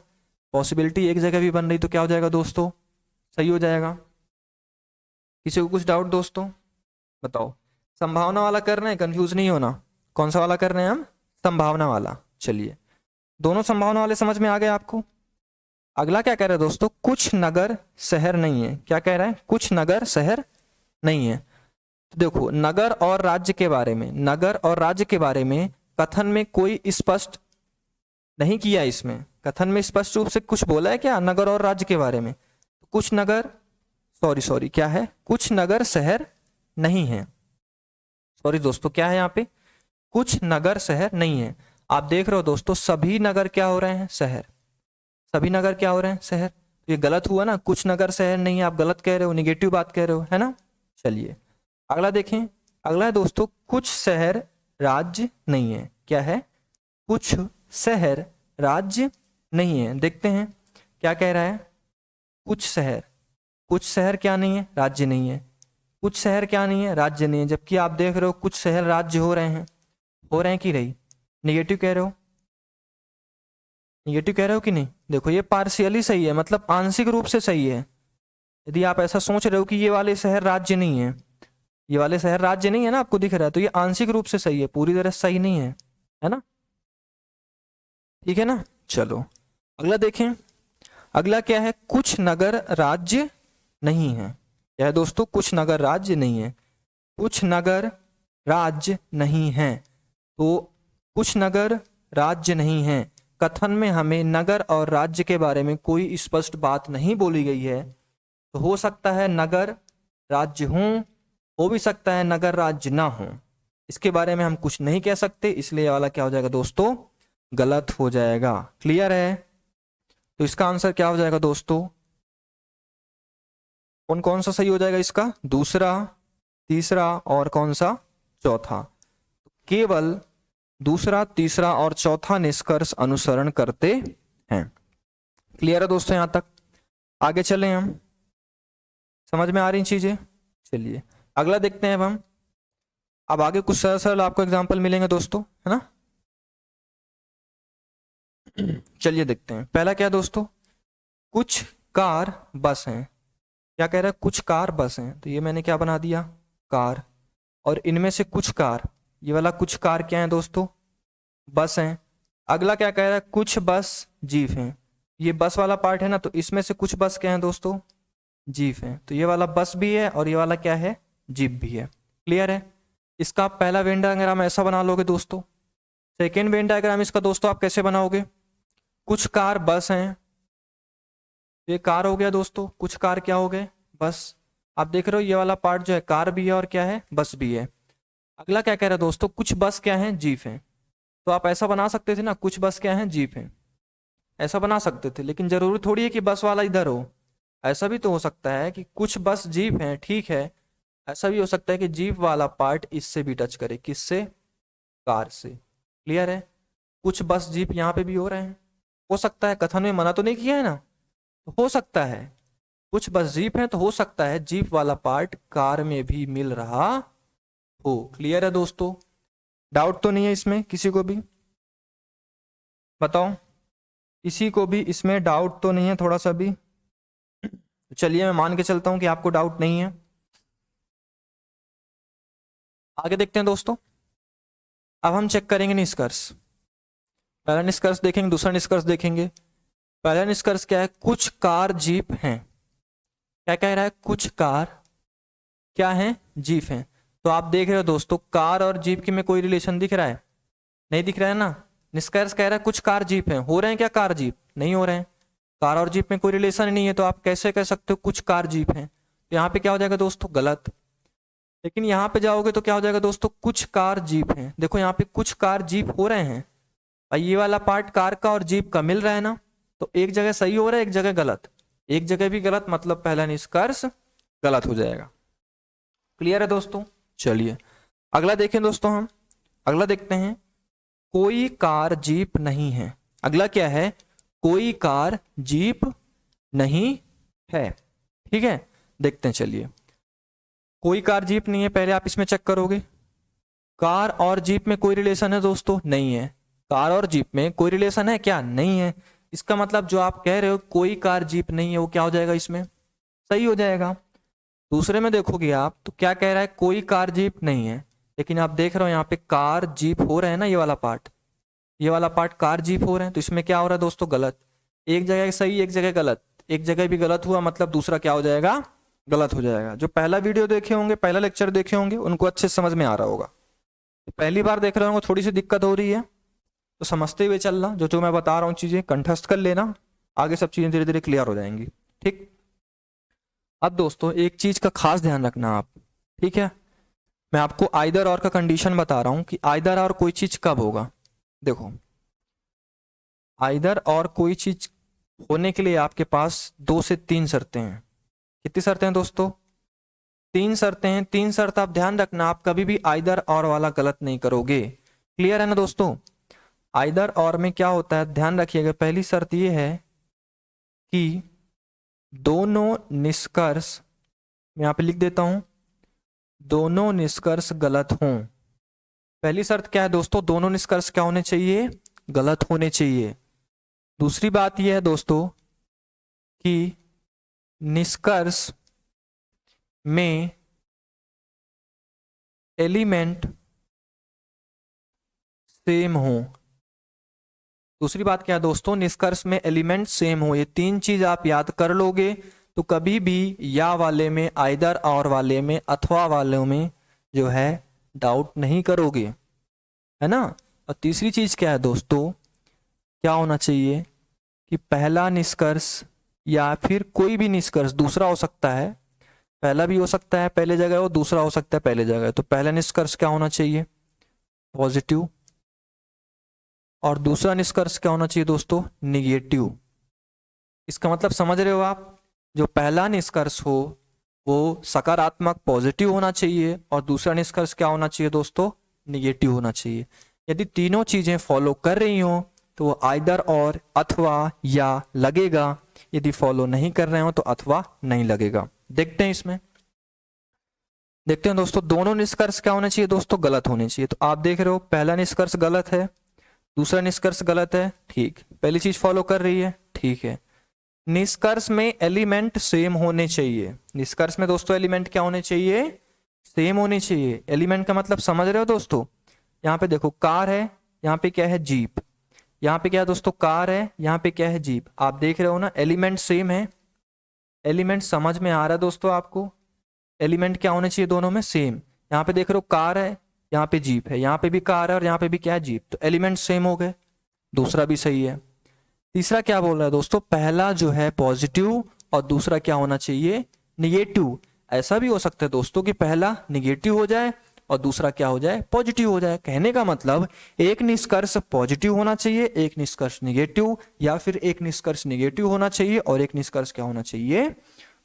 पॉसिबिलिटी एक जगह भी बन रही तो क्या हो जाएगा दोस्तों, सही हो जाएगा। किसी को कुछ डाउट दोस्तों, बताओ। संभावना वाला कर रहे हैं, कंफ्यूज नहीं होना। कौन सा वाला कर रहे हैं हम, संभावना वाला। चलिए दोनों संभावना वाले समझ में आ गए आपको। अगला क्या कह रहा है दोस्तों, कुछ नगर शहर नहीं है। क्या कह रहा है, कुछ नगर शहर नहीं है। तो देखो नगर और राज्य के बारे में, नगर और राज्य के बारे में कथन में कोई स्पष्ट नहीं किया, इसमें कथन में स्पष्ट रूप से कुछ बोला है क्या नगर और राज्य के बारे में? कुछ नगर, सॉरी क्या है, कुछ नगर शहर नहीं है। सॉरी दोस्तों, क्या है यहाँ पे, कुछ नगर शहर नहीं है। आप देख रहे हो दोस्तों, सभी नगर क्या हो रहे हैं, शहर। सभी नगर क्या हो रहे हैं, शहर। तो ये गलत हुआ ना, कुछ नगर शहर नहीं है, आप गलत कह रहे हो, निगेटिव बात कह रहे हो, है ना। चलिए अगला देखें। अगला है दोस्तों, कुछ शहर राज्य नहीं है। क्या है, कुछ शहर राज्य नहीं है। देखते हैं क्या कह रहा है, कुछ शहर, कुछ शहर क्या नहीं है, राज्य नहीं है। कुछ शहर क्या नहीं है, राज्य नहीं है। जबकि आप देख रहे हो कुछ शहर राज्य हो रहे हैं, हो रहे हैं कि नहीं, निगेटिव कह रहे हो, निगेटिव कह रहे हो कि नहीं। देखो ये पार्शियली सही है, मतलब आंशिक रूप से सही है। यदि आप ऐसा सोच रहे हो कि ये वाले शहर राज्य नहीं है, ये वाले शहर राज्य नहीं है ना, आपको दिख रहा है, तो ये आंशिक रूप से सही है, पूरी तरह सही नहीं है ना। ठीक है ना। चलो अगला देखें। अगला क्या है, कुछ नगर राज्य नहीं है। क्या है दोस्तों, कुछ नगर राज्य नहीं है। कुछ नगर राज्य नहीं है, तो कुछ नगर राज्य नहीं है। कथन में हमें नगर और राज्य के बारे में कोई स्पष्ट बात नहीं बोली गई है। तो हो सकता है नगर राज्य हो भी सकता है नगर राज्य ना हो, इसके बारे में हम कुछ नहीं कह सकते, इसलिए ये वाला क्या हो जाएगा दोस्तों, गलत हो जाएगा। क्लियर है। तो इसका आंसर क्या हो जाएगा दोस्तों, कौन कौन सा सही हो जाएगा इसका, दूसरा, तीसरा और कौन सा, चौथा। केवल दूसरा, तीसरा और चौथा निष्कर्ष अनुसरण करते हैं। क्लियर है दोस्तों, यहां तक। आगे चलें हम, समझ में आ रही चीजें। चलिए अगला देखते हैं अब आगे कुछ सरल सरल आपको एग्जांपल मिलेंगे दोस्तों, है ना। चलिए देखते हैं। पहला क्या है दोस्तों, कुछ कार बस हैं। क्या कह रहा है, कुछ कार बस हैं, तो ये मैंने क्या बना दिया, कार। और इनमें से कुछ कार, ये वाला कुछ कार क्या है दोस्तों, बस हैं। अगला क्या कह रहा है, कुछ बस जीप हैं। ये बस वाला पार्ट है ना, तो इसमें से कुछ बस क्या है दोस्तों, जीप है। तो ये वाला बस भी है और ये वाला क्या है, जीप भी है। क्लियर है। इसका पहला वेन डायग्राम ऐसा बना लोगे दोस्तों। सेकेंड वेन डायग्राम इसका दोस्तों आप कैसे बनाओगे, कुछ कार बस हैं, ये कार हो गया दोस्तों, कुछ कार क्या हो गए, बस। आप देख रहे हो ये वाला पार्ट जो है कार भी है और क्या है, बस भी है। अगला क्या कह रहा है दोस्तों, कुछ बस क्या है, जीप है। तो आप ऐसा बना सकते थे ना, कुछ बस क्या है, जीप है, ऐसा बना सकते थे। लेकिन जरूरी थोड़ी है कि बस वाला इधर हो, ऐसा भी तो हो सकता है कि कुछ बस जीप है, ठीक है। ऐसा भी हो सकता है कि जीप वाला पार्ट इससे भी टच करे, किससे, कार से। क्लियर है। कुछ बस जीप यहाँ पे भी हो रहे हैं, हो सकता है, कथन में मना तो नहीं किया है ना, तो हो सकता है कुछ बस जीप है, तो हो सकता है जीप वाला पार्ट कार में भी मिल रहा हो। क्लियर है दोस्तों, डाउट तो नहीं है इसमें किसी को भी, बताओ, किसी को भी इसमें डाउट तो नहीं है थोड़ा सा भी। चलिए मैं मान के चलता हूं कि आपको डाउट नहीं है। आगे देखते हैं दोस्तों। अब हम चेक करेंगे निष्कर्ष। पहला निष्कर्ष देखेंगे, दूसरा निष्कर्ष देखेंगे। पहला निष्कर्ष क्या है, कुछ कार जीप हैं। क्या कह रहा है, कुछ कार क्या है, जीप हैं। तो आप देख रहे हो दोस्तों, कार और जीप की में कोई रिलेशन दिख रहा है, नहीं दिख रहा है ना। निष्कर्ष कह रहा है कुछ कार जीप हैं, हो रहे हैं क्या कार जीप, नहीं हो रहे हैं। कार और जीप में कोई रिलेशन नहीं है, तो आप कैसे कह सकते हो कुछ कार जीप हैं। तो यहाँ पे क्या हो जाएगा दोस्तों, गलत। लेकिन यहाँ पे जाओगे तो क्या हो जाएगा दोस्तों, कुछ कार जीप हैं। देखो यहाँ पे कुछ कार जीप हो रहे हैं, और ये वाला पार्ट कार का और जीप का मिल रहा है ना, तो एक जगह सही हो रहा है, एक जगह गलत। एक जगह भी गलत, मतलब पहला निष्कर्ष गलत हो जाएगा। क्लियर है दोस्तों। चलिए अगला देखें दोस्तों, हम अगला देखते हैं, कोई कार जीप नहीं है। अगला क्या है, कोई कार जीप नहीं है। ठीक है, देखते हैं। चलिए कोई कार जीप नहीं है, पहले आप इसमें चेक करोगे। कार और जीप में कोई रिलेशन है दोस्तों, नहीं है। कार और जीप में कोई रिलेशन है क्या, नहीं है। इसका मतलब जो आप कह रहे हो कोई कार जीप नहीं है, वो क्या हो जाएगा, इसमें सही हो जाएगा। दूसरे में देखोगे आप तो क्या कह रहा है, कोई कार जीप नहीं है, लेकिन आप देख रहे हो यहाँ पे कार जीप हो रहे हैं ना, ये वाला पार्ट, ये वाला पार्ट कार जीप हो रहे हैं, तो इसमें क्या हो रहा है दोस्तों, गलत। एक जगह सही एक जगह गलत, एक जगह भी गलत हुआ मतलब दूसरा क्या हो जाएगा, गलत हो जाएगा। जो पहला वीडियो देखे होंगे, पहला लेक्चर देखे होंगे, उनको अच्छे से समझ में आ रहा होगा। पहली बार देख रहे होंगे, थोड़ी सी दिक्कत हो रही है तो समझते हुए चलना, जो जो मैं बता रहा हूँ चीजें कंठस्थ कर लेना, आगे सब चीजें धीरे धीरे क्लियर हो जाएंगी। ठीक। अब दोस्तों एक चीज का खास ध्यान रखना आप, ठीक है। मैं आपको आइदर और का कंडीशन बता रहा हूं कि आइदर और कोई चीज कब होगा। देखो, आइदर और कोई चीज होने के लिए आपके पास 2 से 3 शर्तें हैं। कितनी शर्तें हैं दोस्तों, 3 शर्तें हैं। 3 शर्त आप ध्यान रखना, आप कभी भी आइदर और वाला गलत नहीं करोगे। क्लियर है ना दोस्तों। आइदर और में क्या होता है, ध्यान रखिएगा। पहली शर्त ये है कि दोनों निष्कर्ष, मैं यहां पे लिख देता हूं, दोनों निष्कर्ष गलत हों। पहली शर्त क्या है दोस्तों, दोनों निष्कर्ष क्या होने चाहिए, गलत होने चाहिए। दूसरी बात यह है दोस्तों कि निष्कर्ष में एलिमेंट सेम हो। दूसरी बात क्या है दोस्तों, निष्कर्ष में एलिमेंट सेम हो। ये 3 चीज आप याद कर लोगे तो कभी भी या वाले में, आइदर और वाले में, अथवा वाले में जो है डाउट नहीं करोगे, है ना। और तीसरी चीज क्या है दोस्तों, क्या होना चाहिए कि पहला निष्कर्ष या फिर कोई भी निष्कर्ष दूसरा हो सकता है, पहला भी हो सकता है पहले जगह हो, दूसरा हो सकता है पहले जगह। तो पहला निष्कर्ष क्या होना चाहिए, पॉजिटिव, और दूसरा निष्कर्ष क्या होना चाहिए दोस्तों, निगेटिव। इसका मतलब समझ रहे हो आप, जो पहला निष्कर्ष हो वो सकारात्मक पॉजिटिव होना चाहिए और दूसरा निष्कर्ष क्या होना चाहिए दोस्तों, निगेटिव होना चाहिए। यदि तीनों चीजें फॉलो कर रही हो तो वो आइदर और, अथवा, या लगेगा। यदि फॉलो नहीं कर रहे हो तो अथवा नहीं लगेगा। देखते हैं इसमें, देखते हैं दोस्तों, दोनों निष्कर्ष क्या होने चाहिए दोस्तों, गलत होने चाहिए। तो आप देख रहे हो पहला निष्कर्ष गलत है, दूसरा निष्कर्ष गलत है, ठीक। पहली चीज फॉलो कर रही है, ठीक है। निष्कर्ष में एलिमेंट सेम होने चाहिए। निष्कर्ष में दोस्तों एलिमेंट क्या होने चाहिए, सेम होने चाहिए। एलिमेंट का मतलब समझ रहे हो दोस्तों, यहाँ पे देखो कार है, यहाँ पे क्या है, जीप। यहाँ पे क्या है दोस्तों, कार है, यहाँ पे क्या है, जीप। आप देख रहे हो ना, एलिमेंट सेम है। एलिमेंट समझ में आ रहा है दोस्तों आपको, एलिमेंट क्या होने चाहिए दोनों में, सेम। यहाँ पे देख रहे हो कार है, यहाँ पे जीप है, यहाँ पे भी कार है और यहाँ पे भी क्या है, जीप। तो एलिमेंट सेम हो गए, दूसरा भी सही है। तीसरा क्या बोल रहा है दोस्तों, पहला जो है पॉजिटिव और दूसरा क्या होना चाहिए, निगेटिव। ऐसा भी हो सकता है दोस्तों कि पहला निगेटिव हो जाए और दूसरा क्या हो जाए, पॉजिटिव हो जाए। कहने का मतलब एक निष्कर्ष पॉजिटिव होना चाहिए, एक निष्कर्ष निगेटिव, या फिर एक निष्कर्ष निगेटिव होना चाहिए और एक निष्कर्ष क्या होना चाहिए,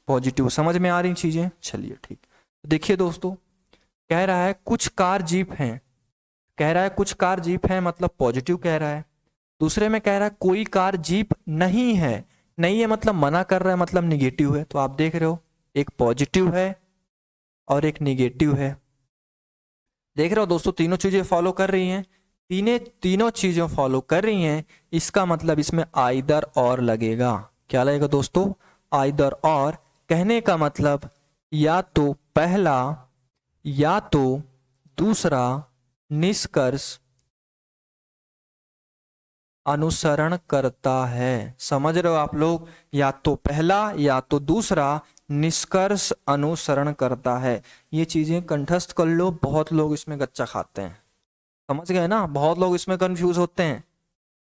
पॉजिटिव। समझ में आ रही चीजें, चलिए ठीक। देखिए दोस्तों, कह रहा है कुछ कार जीप हैं, कह रहा है कुछ कार जीप हैं मतलब पॉजिटिव कह रहा है। दूसरे में कह रहा है कोई कार जीप नहीं है, नहीं है मतलब मना कर रहा है, मतलब निगेटिव है। तो आप देख रहे हो एक पॉजिटिव है और एक निगेटिव है। देख रहे हो दोस्तों, तीनों चीजें फॉलो कर रही हैं, तीनों चीजें फॉलो कर रही हैं। इसका मतलब इसमें आइदर और लगेगा। क्या लगेगा दोस्तों, आइदर और। कहने का मतलब या तो पहला या तो दूसरा निष्कर्ष अनुसरण करता है। समझ रहे हो आप लोग, या तो पहला या तो दूसरा निष्कर्ष अनुसरण करता है। ये चीजें कंठस्थ कर लो, बहुत लोग इसमें गच्चा खाते हैं। समझ गए ना, बहुत लोग इसमें कंफ्यूज होते हैं,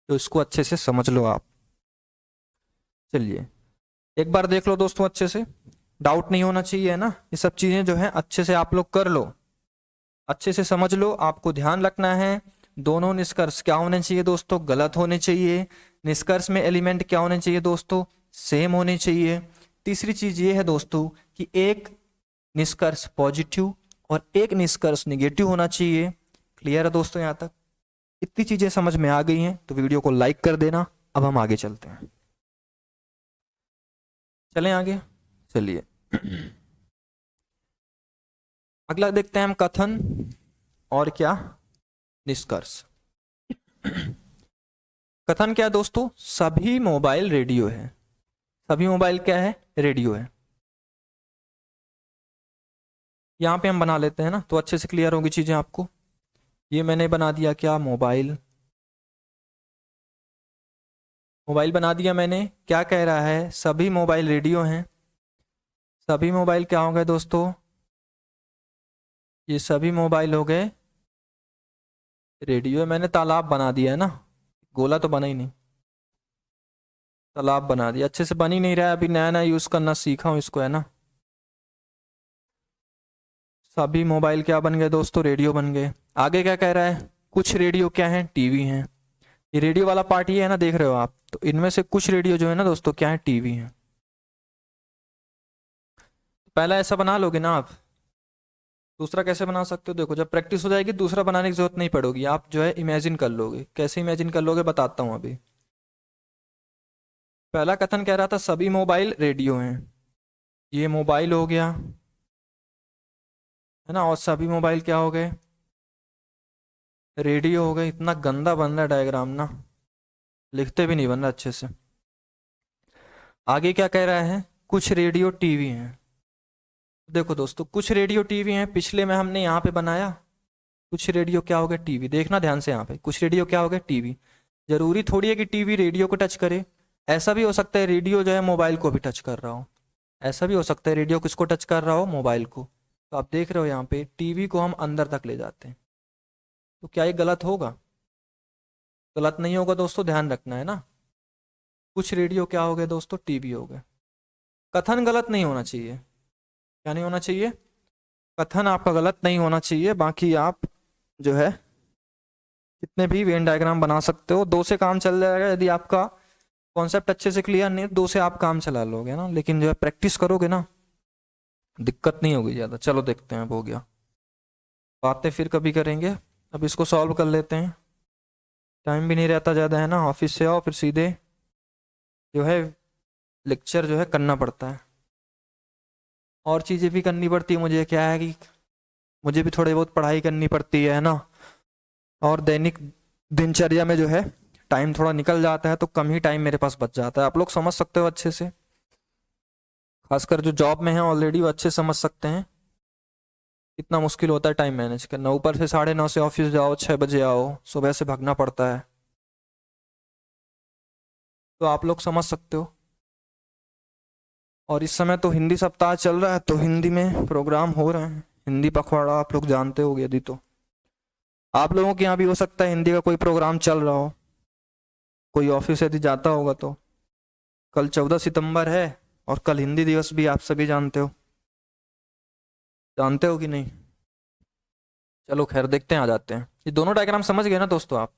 तो इसको अच्छे से समझ लो आप। चलिए एक बार देख लो दोस्तों, अच्छे से डाउट नहीं होना चाहिए, है ना। ये सब चीजें जो है अच्छे से आप लोग कर लो, अच्छे से समझ लो। आपको ध्यान रखना है दोनों निष्कर्ष क्या होने चाहिए दोस्तों, गलत होने चाहिए। निष्कर्ष में एलिमेंट क्या होने चाहिए दोस्तों, सेम होने चाहिए। तीसरी चीज ये है दोस्तों कि एक निष्कर्ष पॉजिटिव और एक निष्कर्ष निगेटिव होना चाहिए। क्लियर है दोस्तों, यहाँ तक इतनी चीजें समझ में आ गई हैं तो वीडियो को लाइक कर देना। अब हम आगे चलते हैं, चलें आगे, चलिए अगला देखते हैं हम, कथन और क्या, निष्कर्ष। कथन क्या है दोस्तों, सभी मोबाइल रेडियो है। सभी मोबाइल क्या है, रेडियो है। यहां पे हम बना लेते हैं ना, तो अच्छे से क्लियर होगी चीजें आपको। ये मैंने बना दिया क्या, मोबाइल मोबाइल बना दिया मैंने। क्या कह रहा है, सभी मोबाइल रेडियो हैं। सभी मोबाइल क्या हो गए दोस्तों, ये सभी मोबाइल हो गए रेडियो। मैंने तालाब बना दिया है ना, गोला तो बना ही नहीं, तालाब बना दिया। अच्छे से बन ही नहीं रहा है, अभी नया नया यूज़ करना सीखा हूँ इसको, है ना। सभी मोबाइल क्या बन गए दोस्तों, रेडियो बन गए। आगे क्या कह रहा है, कुछ रेडियो क्या है, टीवी हैं। ये रेडियो वाला पार्ट ये है ना, देख रहे हो आप, तो इनमें से कुछ रेडियो जो है ना दोस्तों क्या है, टीवी है। पहला ऐसा बना लोगे ना आप, दूसरा कैसे बना सकते हो, देखो जब प्रैक्टिस हो जाएगी दूसरा बनाने की जरूरत नहीं पड़ेगी, आप जो है इमेजिन कर लोगे। कैसे इमेजिन कर लोगे बताता हूँ अभी। पहला कथन कह रहा था सभी मोबाइल रेडियो हैं, ये मोबाइल हो गया, है ना, और सभी मोबाइल क्या हो गए, रेडियो हो गए। इतना गंदा बन रहा है डायग्राम ना, लिखते भी नहीं बन रहा अच्छे से। आगे क्या कह रहा है, कुछ रेडियो टीवी हैं। देखो दोस्तों कुछ रेडियो टीवी हैं, पिछले में हमने यहाँ पे बनाया कुछ रेडियो क्या हो गया, टीवी। देखना ध्यान से, यहाँ पे कुछ रेडियो क्या हो गया, टीवी। जरूरी थोड़ी है कि टीवी रेडियो को टच करे, ऐसा भी हो सकता है रेडियो जो है मोबाइल को भी टच कर रहा हो। ऐसा भी हो सकता है रेडियो किसको टच कर रहा हो, मोबाइल को। तो आप देख रहे हो यहाँ पे टीवी को हम अंदर तक ले जाते हैं, तो क्या ये गलत होगा, गलत नहीं होगा दोस्तों, ध्यान रखना है ना। कुछ रेडियो क्या हो गए दोस्तों, टीवी हो गए। कथन गलत नहीं होना चाहिए, क्या नहीं होना चाहिए, कथन आपका गलत नहीं होना चाहिए। बाकी आप जो है कितने भी वेन डायग्राम बना सकते हो, दो से काम चल जाएगा। यदि आपका कॉन्सेप्ट अच्छे से क्लियर नहीं है, दो से आप काम चला लोगे ना, लेकिन जो है प्रैक्टिस करोगे ना दिक्कत नहीं होगी ज़्यादा। चलो देखते हैं, अब हो गया, बातें फिर कभी करेंगे। अब इसको सॉल्व कर लेते हैं, टाइम भी नहीं रहता ज़्यादा, है ना। ऑफिस से आओ फिर सीधे जो है लेक्चर जो है करना पड़ता है, और चीज़ें भी करनी पड़ती है मुझे। क्या है कि मुझे भी थोड़ी बहुत पढ़ाई करनी पड़ती है ना, और दैनिक दिनचर्या में जो है टाइम थोड़ा निकल जाता है, तो कम ही टाइम मेरे पास बच जाता है। आप लोग समझ सकते हो अच्छे से, खासकर जो जॉब में है ऑलरेडी वो अच्छे समझ सकते हैं कितना मुश्किल होता है टाइम मैनेज करना। ऊपर से 9:30 से ऑफिस जाओ, 6 बजे आओ, सुबह से भागना पड़ता है, तो आप लोग समझ सकते हो। और इस समय तो हिंदी सप्ताह चल रहा है, तो हिंदी में प्रोग्राम हो रहे हैं, हिंदी पखवाड़ा आप लोग जानते होगे। यदि तो आप लोगों के यहाँ भी हो सकता है हिंदी का कोई प्रोग्राम चल रहा हो, कोई ऑफिस यदि जाता होगा तो। कल 14 सितंबर है, और कल हिंदी दिवस भी, आप सभी जानते हो, जानते हो कि नहीं। चलो खैर देखते हैं, आ जाते हैं। ये दोनों डायग्राम समझ गए ना दोस्तों आप।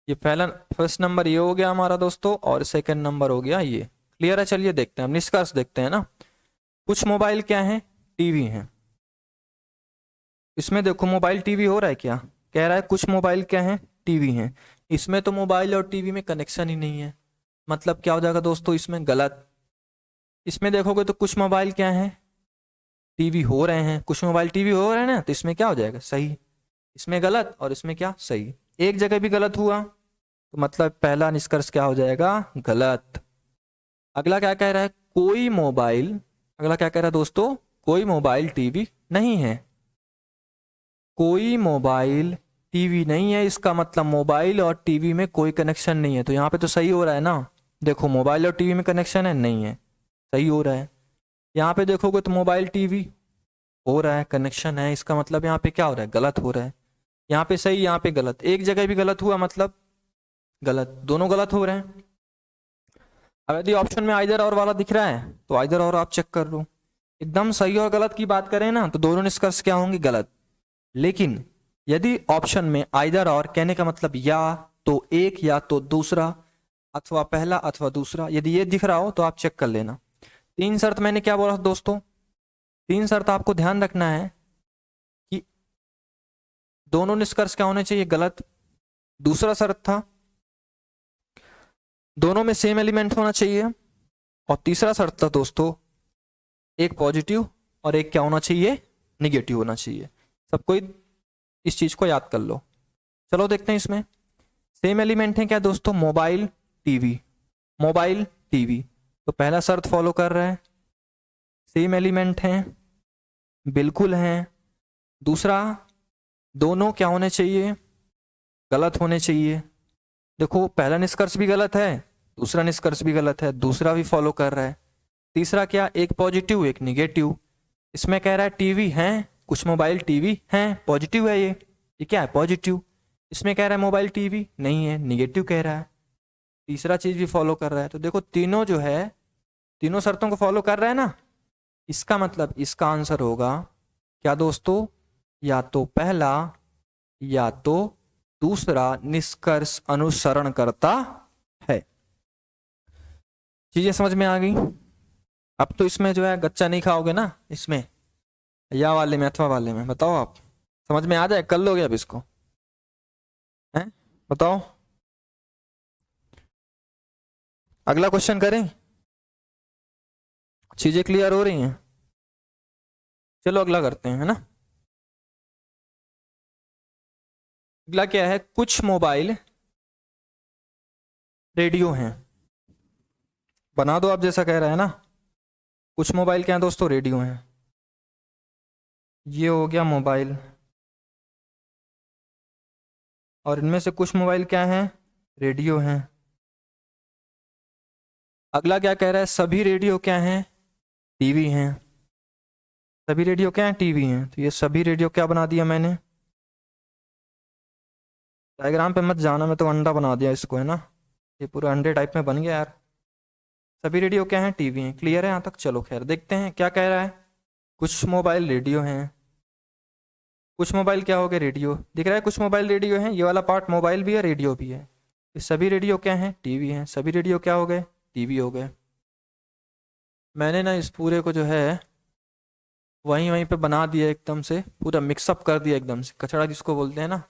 ये पहला फर्स्ट नंबर ये हो गया हमारा दोस्तों, और सेकंड नंबर हो गया ये। क्लियर है, चलिए देखते हैं, हम निष्कर्ष देखते हैं ना। कुछ मोबाइल क्या है, टीवी हैं। इसमें देखो मोबाइल टीवी हो रहा है क्या, कह रहा है कुछ मोबाइल क्या है, टीवी हैं। इसमें तो मोबाइल और टीवी में कनेक्शन ही नहीं है, मतलब क्या हो जाएगा दोस्तों, इसमें गलत। इसमें देखोगे तो कुछ मोबाइल क्या है, टीवी हो रहे हैं, कुछ मोबाइल टीवी हो रहे हैं ना, तो इसमें क्या हो जाएगा, सही। इसमें गलत और इसमें क्या, सही। एक जगह भी गलत हुआ तो मतलब पहला निष्कर्ष क्या हो जाएगा, गलत। अगला क्या कह रहा है, कोई मोबाइल, अगला क्या कह रहा है दोस्तों, कोई मोबाइल टीवी नहीं है। कोई मोबाइल टीवी नहीं है, इसका मतलब मोबाइल और टीवी में कोई कनेक्शन नहीं है। तो यहाँ पे तो सही हो रहा है ना, देखो मोबाइल और टीवी में कनेक्शन है, नहीं है, सही हो रहा है। यहाँ पे देखोगे तो मोबाइल टीवी हो रहा है, कनेक्शन है, इसका मतलब यहाँ पे क्या हो रहा है, गलत हो रहा है। यहाँ पे सही, यहाँ पे गलत, एक जगह भी गलत हुआ मतलब गलत, दोनों गलत हो रहे हैं। अब यदि ऑप्शन में आइदर और वाला दिख रहा है तो आइदर और आप चेक कर लो। एकदम सही और गलत की बात करें ना, तो दोनों निष्कर्ष क्या होंगे, गलत। लेकिन यदि ऑप्शन में आइदर और कहने का मतलब या तो एक या तो दूसरा, अथवा पहला अथवा दूसरा, यदि ये दिख रहा हो तो आप चेक कर लेना। तीन शर्त मैंने क्या बोला दोस्तों, तीन शर्त आपको ध्यान रखना है कि दोनों निष्कर्ष क्या होने चाहिए, गलत। दूसरा शर्त था दोनों में सेम एलिमेंट होना चाहिए, और तीसरा शर्त था दोस्तों एक पॉजिटिव और एक क्या होना चाहिए, निगेटिव होना चाहिए। सब कोई इस चीज को याद कर लो। चलो देखते हैं इसमें सेम एलिमेंट है क्या दोस्तों, मोबाइल टीवी, मोबाइल टीवी, तो पहला शर्त फॉलो कर रहा है, सेम एलिमेंट हैं, बिल्कुल हैं। दूसरा, दोनों क्या होने चाहिए, गलत होने चाहिए। देखो पहला निष्कर्ष भी गलत है दूसरा निष्कर्ष भी गलत है, दूसरा भी फॉलो कर रहा है। तीसरा क्या, एक पॉजिटिव एक निगेटिव। इसमें कह रहा है टीवी हैं, कुछ मोबाइल टीवी हैं, पॉजिटिव है ये क्या है, पॉजिटिव। इसमें कह रहा है मोबाइल टीवी नहीं है, निगेटिव कह रहा है। तीसरा चीज भी फॉलो कर रहा है। तो देखो तीनों जो है, तीनों शर्तों को फॉलो कर रहा है ना। इसका मतलब इसका आंसर होगा क्या दोस्तों, या तो पहला या तो दूसरा निष्कर्ष अनुसरण करता है। चीजें समझ में आ गई। अब तो इसमें जो है गच्चा नहीं खाओगे ना, इसमें या वाले में अथवा वाले में, बताओ आप, समझ में आ जाए, कर लोगे अब इसको, हैं बताओ। अगला क्वेश्चन करें, चीजें क्लियर हो रही हैं? चलो अगला करते हैं, है ना। अगला क्या है, कुछ मोबाइल रेडियो हैं। बना दो आप, जैसा कह रहा है ना। कुछ मोबाइल क्या है दोस्तों, रेडियो हैं। ये हो गया मोबाइल, और इनमें से कुछ मोबाइल क्या हैं, रेडियो हैं। अगला क्या कह रहा है, सभी रेडियो क्या हैं, टीवी हैं। सभी रेडियो क्या हैं, टीवी हैं। तो ये सभी रेडियो क्या बना दिया मैंने, डायग्राम पे मत जाना, मैं तो अंडा बना दिया इसको, है ना। ये पूरा अंडे टाइप में बन गया यार। सभी रेडियो क्या हैं, टीवी हैं। क्लियर है यहाँ तक? चलो खैर देखते हैं क्या कह रहा है। कुछ मोबाइल रेडियो हैं, कुछ मोबाइल क्या हो गए, रेडियो। दिख रहा है कुछ मोबाइल रेडियो हैं, ये वाला पार्ट मोबाइल भी है रेडियो भी है। ये सभी रेडियो क्या हैं, टीवी हैं। सभी रेडियो क्या हो गए, टीवी हो गए। मैंने ना इस पूरे को जो है वहीं वहीं पे बना दिया, एकदम से पूरा मिक्सअप कर दिया, एकदम से कचड़ा जिसको बोलते हैं ना,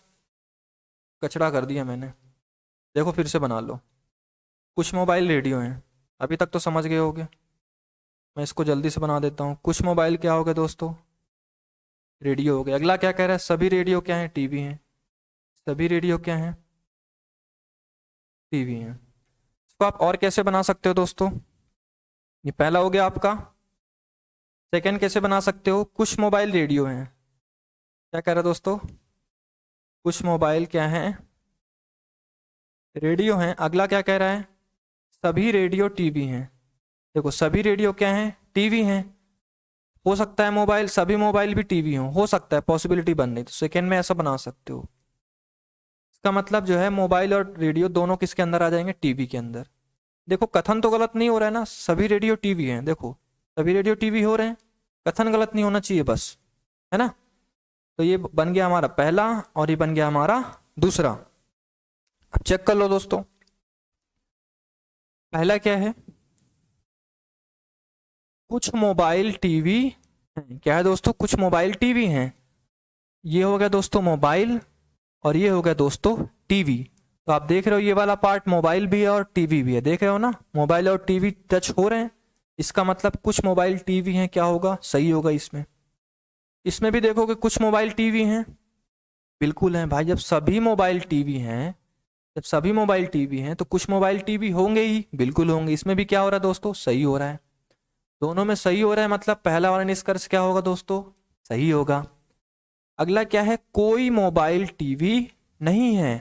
कचड़ा कर दिया मैंने। देखो फिर से बना लो। कुछ मोबाइल रेडियो हैं, अभी तक तो समझ गए होगे। मैं इसको जल्दी से बना देता हूँ। कुछ मोबाइल क्या हो गए दोस्तों, रेडियो हो गए। अगला क्या कह रहा है, सभी रेडियो क्या हैं, टीवी हैं। सभी रेडियो क्या हैं, टीवी हैं। इसको आप और कैसे बना सकते हो दोस्तों, ये पहला हो गया आपका। सेकंड कैसे बना सकते हो, कुछ मोबाइल रेडियो हैं। क्या कह रहा है दोस्तों, कुछ मोबाइल क्या हैं, रेडियो हैं। अगला क्या कह रहा है, सभी रेडियो टीवी हैं। देखो सभी रेडियो क्या हैं, टीवी हैं। हो सकता है मोबाइल, सभी मोबाइल भी टीवी हो सकता है, पॉसिबिलिटी बन रही। तो सेकंड में ऐसा बना सकते हो। इसका मतलब जो है मोबाइल और रेडियो दोनों किसके अंदर आ जाएंगे, टीवी के अंदर। देखो कथन तो गलत नहीं हो रहा है ना, सभी रेडियो टीवी हैं। देखो सभी रेडियो टीवी हो रहे हैं, कथन गलत नहीं होना चाहिए बस, है ना। तो ये बन गया हमारा पहला, और ये बन गया हमारा दूसरा। अब चेक कर लो दोस्तों, पहला क्या है, कुछ मोबाइल टीवी हैं। क्या है दोस्तों, कुछ मोबाइल टीवी हैं। ये हो गया दोस्तों मोबाइल, और ये हो गया दोस्तों टीवी। तो आप देख रहे हो ये वाला पार्ट मोबाइल भी है और टीवी भी है, देख रहे हो ना, मोबाइल और टीवी टच हो रहे हैं। इसका मतलब कुछ मोबाइल टीवी हैं, क्या होगा, सही होगा। इसमें इसमें भी देखोगे कुछ मोबाइल टीवी हैं, बिल्कुल हैं भाई। जब सभी मोबाइल टीवी हैं, जब सभी मोबाइल टीवी हैं तो कुछ मोबाइल टीवी होंगे ही, बिल्कुल होंगे। इसमें भी क्या हो रहा है दोस्तों, सही हो रहा है। दोनों में सही हो रहा है, मतलब पहला वाला निष्कर्ष क्या होगा दोस्तों, सही होगा। अगला क्या है, कोई मोबाइल टीवी नहीं है।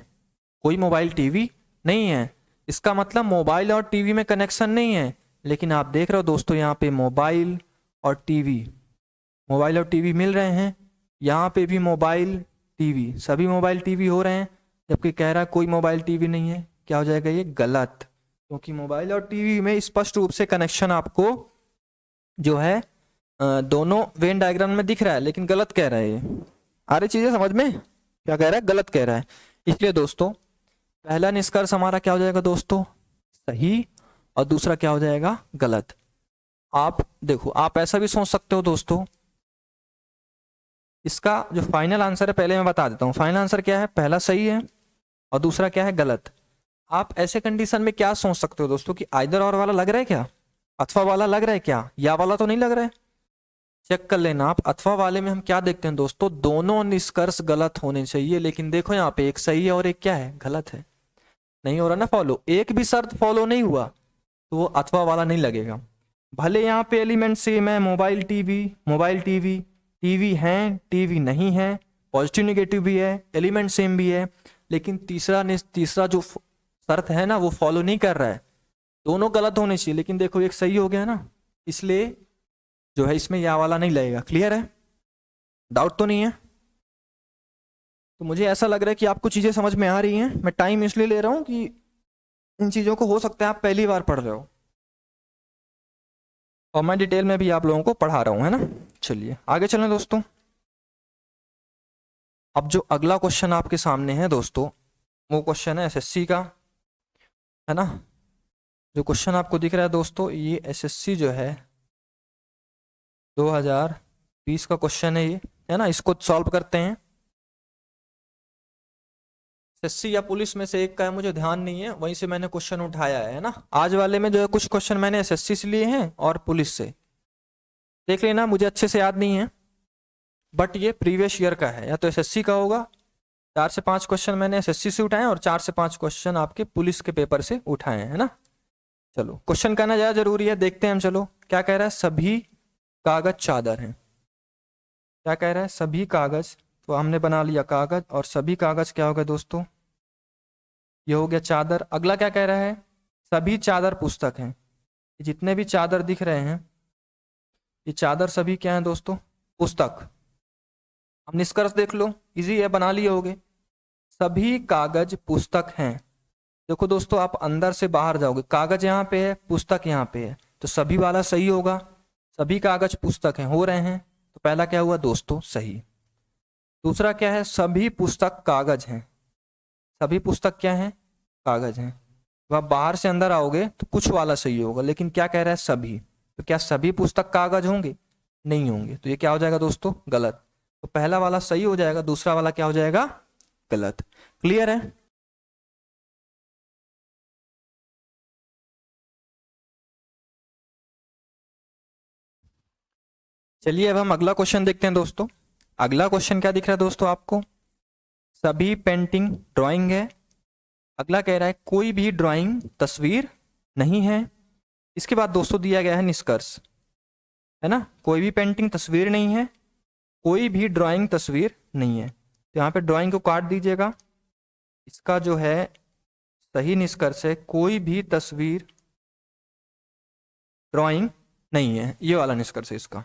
कोई मोबाइल टीवी नहीं है, इसका मतलब मोबाइल और टीवी में कनेक्शन नहीं है। लेकिन आप देख रहे हो दोस्तों, यहाँ पे मोबाइल और टीवी, मोबाइल और टीवी मिल रहे हैं। यहाँ पे भी मोबाइल टीवी, सभी मोबाइल टीवी हो रहे हैं, जबकि कह रहा है कोई मोबाइल टीवी नहीं है। क्या हो जाएगा ये, गलत। क्योंकि मोबाइल और टीवी में स्पष्ट रूप से कनेक्शन आपको जो है दोनों वेन डायग्राम में दिख रहा है, लेकिन गलत कह रहा है ये। आ रही चीजें समझ में, क्या कह रहा है, गलत कह रहा है। इसलिए दोस्तों पहला निष्कर्ष हमारा क्या हो जाएगा दोस्तों, सही, और दूसरा क्या हो जाएगा, गलत। आप देखो, आप ऐसा भी सोच सकते हो दोस्तों, इसका जो फाइनल आंसर है पहले मैं बता देता हूँ। फाइनल आंसर क्या है, पहला सही है और दूसरा क्या है, गलत। आप ऐसे कंडीशन में क्या सोच सकते हो दोस्तों कि आइदर और वाला लग रहा है क्या, अथवा वाला लग रहा है क्या, या वाला तो नहीं लग रहा है। चेक कर लेना आप। अथवा वाले में हम क्या देखते हैं दोस्तों, दोनों निष्कर्ष गलत होने चाहिए, लेकिन देखो यहाँ पे एक सही है और एक क्या है, गलत है। नहीं हो रहा ना फॉलो, एक भी शर्त फॉलो नहीं हुआ तो वो अथवा वाला नहीं लगेगा। भले यहाँ पे एलिमेंट सेम है, मोबाइल टीवी, टीवी हैं, टीवी नहीं है, पॉजिटिव निगेटिव भी है, एलिमेंट सेम भी है, लेकिन तीसरा जो शर्त है ना वो फॉलो नहीं कर रहा है। दोनों गलत होने चाहिए, लेकिन देखो एक सही हो गया ना, इसलिए जो है इसमें यह वाला नहीं लगेगा। क्लियर है? डाउट तो नहीं है? तो मुझे ऐसा लग रहा है कि आपको चीज़ें समझ में आ रही हैं। मैं टाइम इसलिए ले रहा हूँ कि इन चीज़ों को हो सकता है आप पहली बार पढ़ रहे हो, और मैं डिटेल में भी आप लोगों को पढ़ा रहा हूँ, है ना। चलिए आगे चलें दोस्तों। अब जो अगला क्वेश्चन आपके सामने है दोस्तों, वो क्वेश्चन है एसएससी का, है ना। जो क्वेश्चन आपको दिख रहा है दोस्तों, ये एसएससी जो है 2020 का क्वेश्चन है ये, है ना। इसको सॉल्व करते हैं। एसएससी या पुलिस में से एक का है, मुझे ध्यान नहीं है, वहीं से मैंने क्वेश्चन उठाया है ना। आज वाले में जो है कुछ क्वेश्चन मैंने एसएससी से लिए हैं और पुलिस से, देख लेना, मुझे अच्छे से याद नहीं है, बट ये प्रीवियस ईयर का है, या तो एसएससी का होगा। 4 से 5 क्वेश्चन मैंने एसएससी से उठाए और 4 से 5 क्वेश्चन आपके पुलिस के पेपर से उठाए हैं, है ना। चलो क्वेश्चन कहना ज़्यादा जरूरी है, देखते हैं हम। चलो क्या कह रहा है, सभी कागज चादर हैं। क्या कह रहा है, सभी कागज, तो हमने बना लिया कागज, और सभी कागज क्या होगा दोस्तों, ये हो गया चादर। अगला क्या कह रहा है, सभी चादर पुस्तक हैं। जितने भी चादर दिख रहे हैं, ये चादर सभी क्या है दोस्तों, पुस्तक। अब निष्कर्ष देख लो, इजी है, बना लिए होगे। सभी कागज पुस्तक हैं। देखो दोस्तों, आप अंदर से बाहर जाओगे, कागज यहाँ पे है, पुस्तक यहाँ पे है, तो सभी वाला सही होगा। सभी कागज पुस्तक हैं, हो रहे हैं, तो पहला क्या हुआ दोस्तों, सही। दूसरा क्या है, सभी पुस्तक कागज हैं। सभी पुस्तक क्या हैं, कागज हैं। जब आप बाहर से अंदर आओगे तो कुछ वाला सही होगा, लेकिन क्या कह रहा है, सभी। तो क्या सभी पुस्तक कागज होंगे, नहीं होंगे, तो ये क्या हो जाएगा दोस्तों, गलत। तो पहला वाला सही हो जाएगा, दूसरा वाला क्या हो जाएगा, गलत। क्लियर है? चलिए अब हम अगला क्वेश्चन देखते हैं दोस्तों। अगला क्वेश्चन क्या दिख रहा है दोस्तों आपको, सभी पेंटिंग ड्राइंग है। अगला कह रहा है कोई भी ड्राइंग तस्वीर नहीं है। इसके बाद दोस्तों दिया गया है निष्कर्ष, है ना। कोई भी पेंटिंग तस्वीर नहीं है, कोई भी ड्राइंग तस्वीर नहीं है, तो यहाँ पे ड्राइंग को काट दीजिएगा। इसका जो है सही निष्कर्ष है, कोई भी तस्वीर ड्राइंग नहीं है, ये वाला निष्कर्ष है इसका।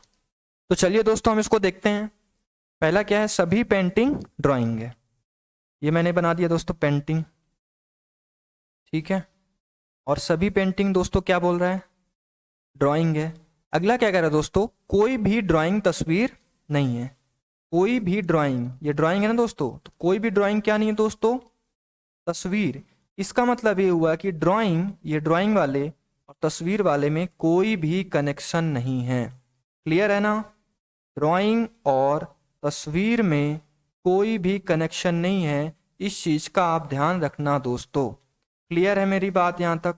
तो चलिए दोस्तों हम इसको देखते हैं। पहला क्या है, सभी पेंटिंग ड्राइंग है, ये मैंने बना दिया दोस्तों पेंटिंग, ठीक है। और सभी पेंटिंग दोस्तों क्या बोल रहा है, ड्राइंग है। अगला क्या कह रहा है दोस्तों, कोई भी ड्राइंग तस्वीर नहीं है। कोई भी ड्राइंग, ये ड्राइंग है ना दोस्तों, तो कोई भी ड्राइंग क्या नहीं है दोस्तों, तस्वीर। इसका मतलब ये हुआ कि ड्राइंग, ये ड्राइंग वाले और तस्वीर वाले में कोई भी कनेक्शन नहीं है। क्लियर है ना, ड्राइंग और तस्वीर में कोई भी कनेक्शन नहीं है, इस चीज का आप ध्यान रखना दोस्तों। क्लियर है मेरी बात यहाँ तक,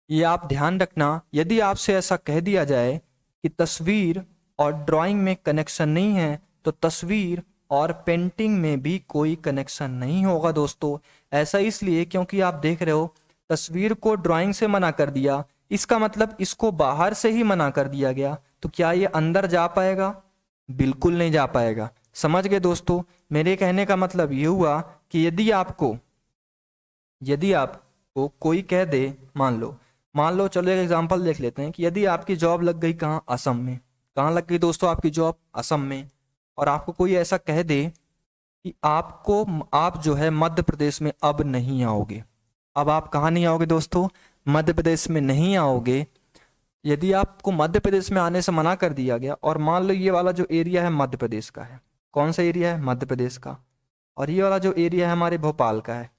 ये आप ध्यान रखना। यदि आपसे ऐसा कह दिया जाए कि तस्वीर और ड्राइंग में कनेक्शन नहीं है, तो तस्वीर और पेंटिंग में भी कोई कनेक्शन नहीं होगा दोस्तों। ऐसा इसलिए क्योंकि आप देख रहे हो, तस्वीर को ड्राइंग से मना कर दिया, इसका मतलब इसको बाहर से ही मना कर दिया गया, तो क्या ये अंदर जा पाएगा, बिल्कुल नहीं जा पाएगा। समझ गए दोस्तों, मेरे कहने का मतलब ये हुआ कि यदि आपको कोई कह दे, मान लो चलो एक एग्जांपल देख लेते हैं कि यदि आपकी जॉब लग गई कहाँ, असम में। कहाँ लग गई दोस्तों आपकी जॉब, असम में। और आपको कोई ऐसा कह दे कि आप जो है मध्य प्रदेश में अब नहीं आओगे। अब आप कहाँ नहीं आओगे दोस्तों, मध्य प्रदेश में नहीं आओगे। यदि आपको मध्य प्रदेश में आने से मना कर दिया गया, और मान लो ये वाला जो एरिया है मध्य प्रदेश का है, कौन सा एरिया है, मध्य प्रदेश का, और ये वाला जो एरिया है हमारे भोपाल का है।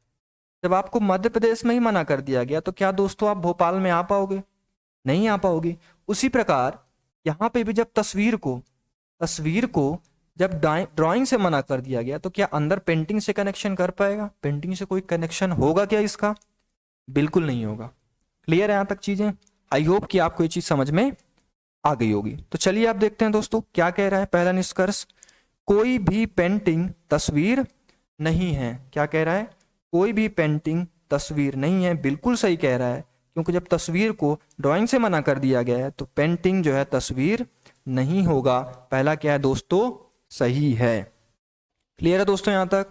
जब आपको मध्य प्रदेश में ही मना कर दिया गया, तो क्या दोस्तों आप भोपाल में आ पाओगे, नहीं आ पाओगे। उसी प्रकार यहाँ पे भी जब तस्वीर को जब ड्राइंग से मना कर दिया गया, तो क्या अंदर पेंटिंग से कनेक्शन कर पाएगा, पेंटिंग से कोई कनेक्शन होगा क्या इसका, बिल्कुल नहीं होगा। क्लियर है यहाँ तक चीजें, आई होप कि आपको ये चीज समझ में आ गई होगी। तो चलिए आप देखते हैं दोस्तों क्या कह रहा है पहला निष्कर्ष, कोई भी पेंटिंग तस्वीर नहीं है। क्या कह रहा है, कोई भी पेंटिंग तस्वीर नहीं है, बिल्कुल सही कह रहा है, क्योंकि जब तस्वीर को ड्राइंग से मना कर दिया गया है, तो पेंटिंग जो है तस्वीर नहीं होगा। पहला क्या है दोस्तों, सही है। क्लियर है दोस्तों यहाँ तक।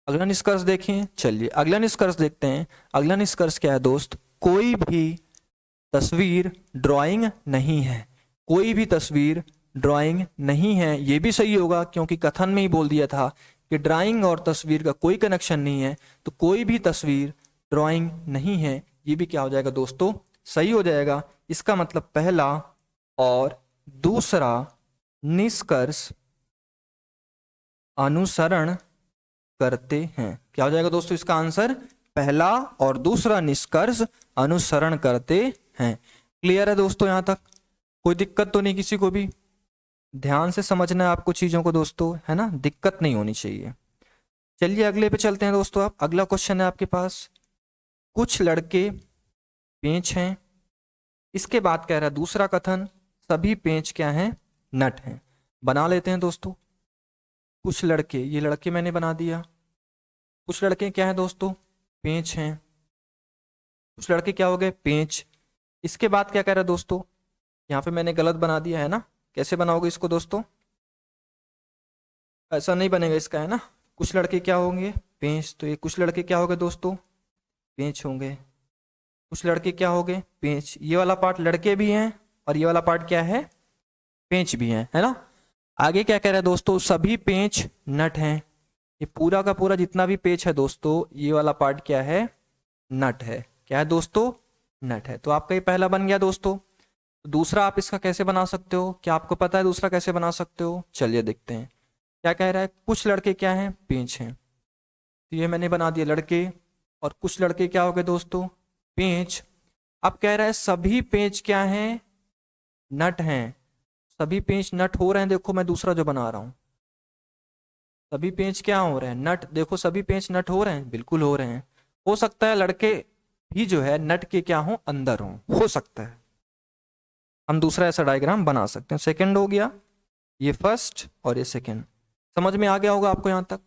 अगला निष्कर्ष देखें। चलिए अगला निष्कर्ष देखते हैं। अगला निष्कर्ष क्या है दोस्त, कोई भी तस्वीर ड्राइंग नहीं है। कोई भी तस्वीर ड्राइंग नहीं है, ये भी सही होगा क्योंकि कथन में ही बोल दिया था कि ड्राइंग और तस्वीर का कोई कनेक्शन नहीं है, तो कोई भी तस्वीर ड्राइंग नहीं है, ये भी क्या हो जाएगा दोस्तों, सही हो जाएगा। इसका मतलब पहला और दूसरा निष्कर्ष अनुसरण करते हैं। क्या हो जाएगा दोस्तों इसका आंसर, पहला और दूसरा निष्कर्ष अनुसरण करते हैं। क्लियर है दोस्तों, यहां तक कोई दिक्कत तो नहीं किसी को भी? ध्यान से समझना है आपको चीजों को दोस्तों, है ना, दिक्कत नहीं होनी चाहिए। चलिए अगले पे चलते हैं दोस्तों। आप अगला क्वेश्चन है आपके पास, कुछ लड़के पेंच हैं। इसके बाद कह रहा है दूसरा कथन, सभी पेंच क्या हैं, नट हैं। बना लेते हैं दोस्तों। कुछ लड़के, ये लड़के मैंने बना दिया। कुछ लड़के क्या है दोस्तों, पेंच हैं। कुछ लड़के क्या हो गए, पेंच। इसके बाद क्या कह रहा है दोस्तों, यहाँ पे मैंने गलत बना दिया है ना, कैसे बनाओगे इसको दोस्तों, ऐसा नहीं बनेगा इसका, है ना। कुछ लड़के क्या होंगे, पेंच, तो ये कुछ लड़के क्या हो गए दोस्तों, पेंच होंगे। कुछ लड़के क्या हो गए, पेंच। ये वाला पार्ट लड़के भी हैं और ये वाला पार्ट क्या है, पेंच भी है ना। आगे क्या कह रहा है दोस्तों, सभी पेंच नट हैं। ये पूरा का पूरा जितना भी पेंच है दोस्तों, ये वाला पार्ट क्या है, नट है। क्या है दोस्तों, नट है। तो आपका ये पहला बन गया दोस्तों। दूसरा आप इसका कैसे बना सकते हो, क्या आपको पता है दूसरा कैसे बना सकते हो? चलिए देखते हैं। क्या कह रहा है, कुछ लड़के क्या हैं, पेंच हैं। तो ये मैंने बना दिया लड़के, और कुछ लड़के क्या हो गए दोस्तों, पेंच। अब कह रहा है सभी पेंच क्या हैं, नट हैं। सभी पेंच नट हो रहे हैं, देखो मैं दूसरा जो बना रहा हूं, सभी पेंच क्या हो रहे हैं, नट। देखो सभी पेंच नट हो रहे हैं, बिल्कुल हो रहे हैं। हो सकता है लड़के भी जो है नट के क्या हो, अंदर हो सकता है। हम दूसरा ऐसा डायग्राम बना सकते हैं। सेकंड हो गया, ये फर्स्ट और ये सेकंड। समझ में आ गया होगा आपको यहां तक।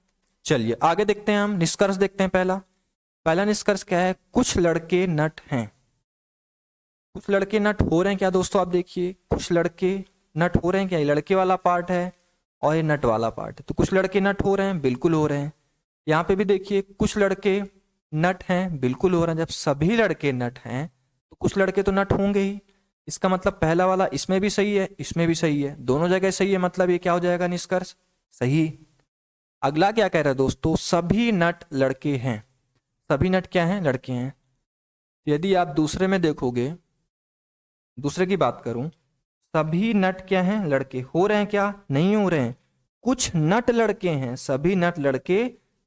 चलिए आगे देखते हैं, हम निष्कर्ष देखते हैं। पहला निष्कर्ष क्या है, कुछ लड़के नट हैं। कुछ लड़के नट हो रहे हैं क्या दोस्तों, आप देखिए, कुछ लड़के नट हो रहे हैं क्या, ये लड़के वाला पार्ट है और ये नट वाला पार्ट है। तो कुछ लड़के नट हो रहे हैं, बिल्कुल हो रहे हैं। यहाँ पे भी देखिए कुछ लड़के नट हैं, बिल्कुल हो रहे हैं। जब सभी लड़के नट हैं तो कुछ लड़के तो नट होंगे ही। इसका मतलब पहला वाला इसमें भी सही है, इसमें भी सही है, दोनों जगह सही है, मतलब ये क्या हो जाएगा निष्कर्ष, सही। अगला क्या कह रहा है दोस्तों, सभी नट लड़के हैं। सभी नट क्या हैं, लड़के हैं। यदि आप दूसरे में देखोगे, दूसरे की बात करूं, सभी नट क्या हैं, लड़के। हो रहे हैं क्या, नहीं हो रहे हैं। कुछ नट लड़के हैं, सभी नट लड़के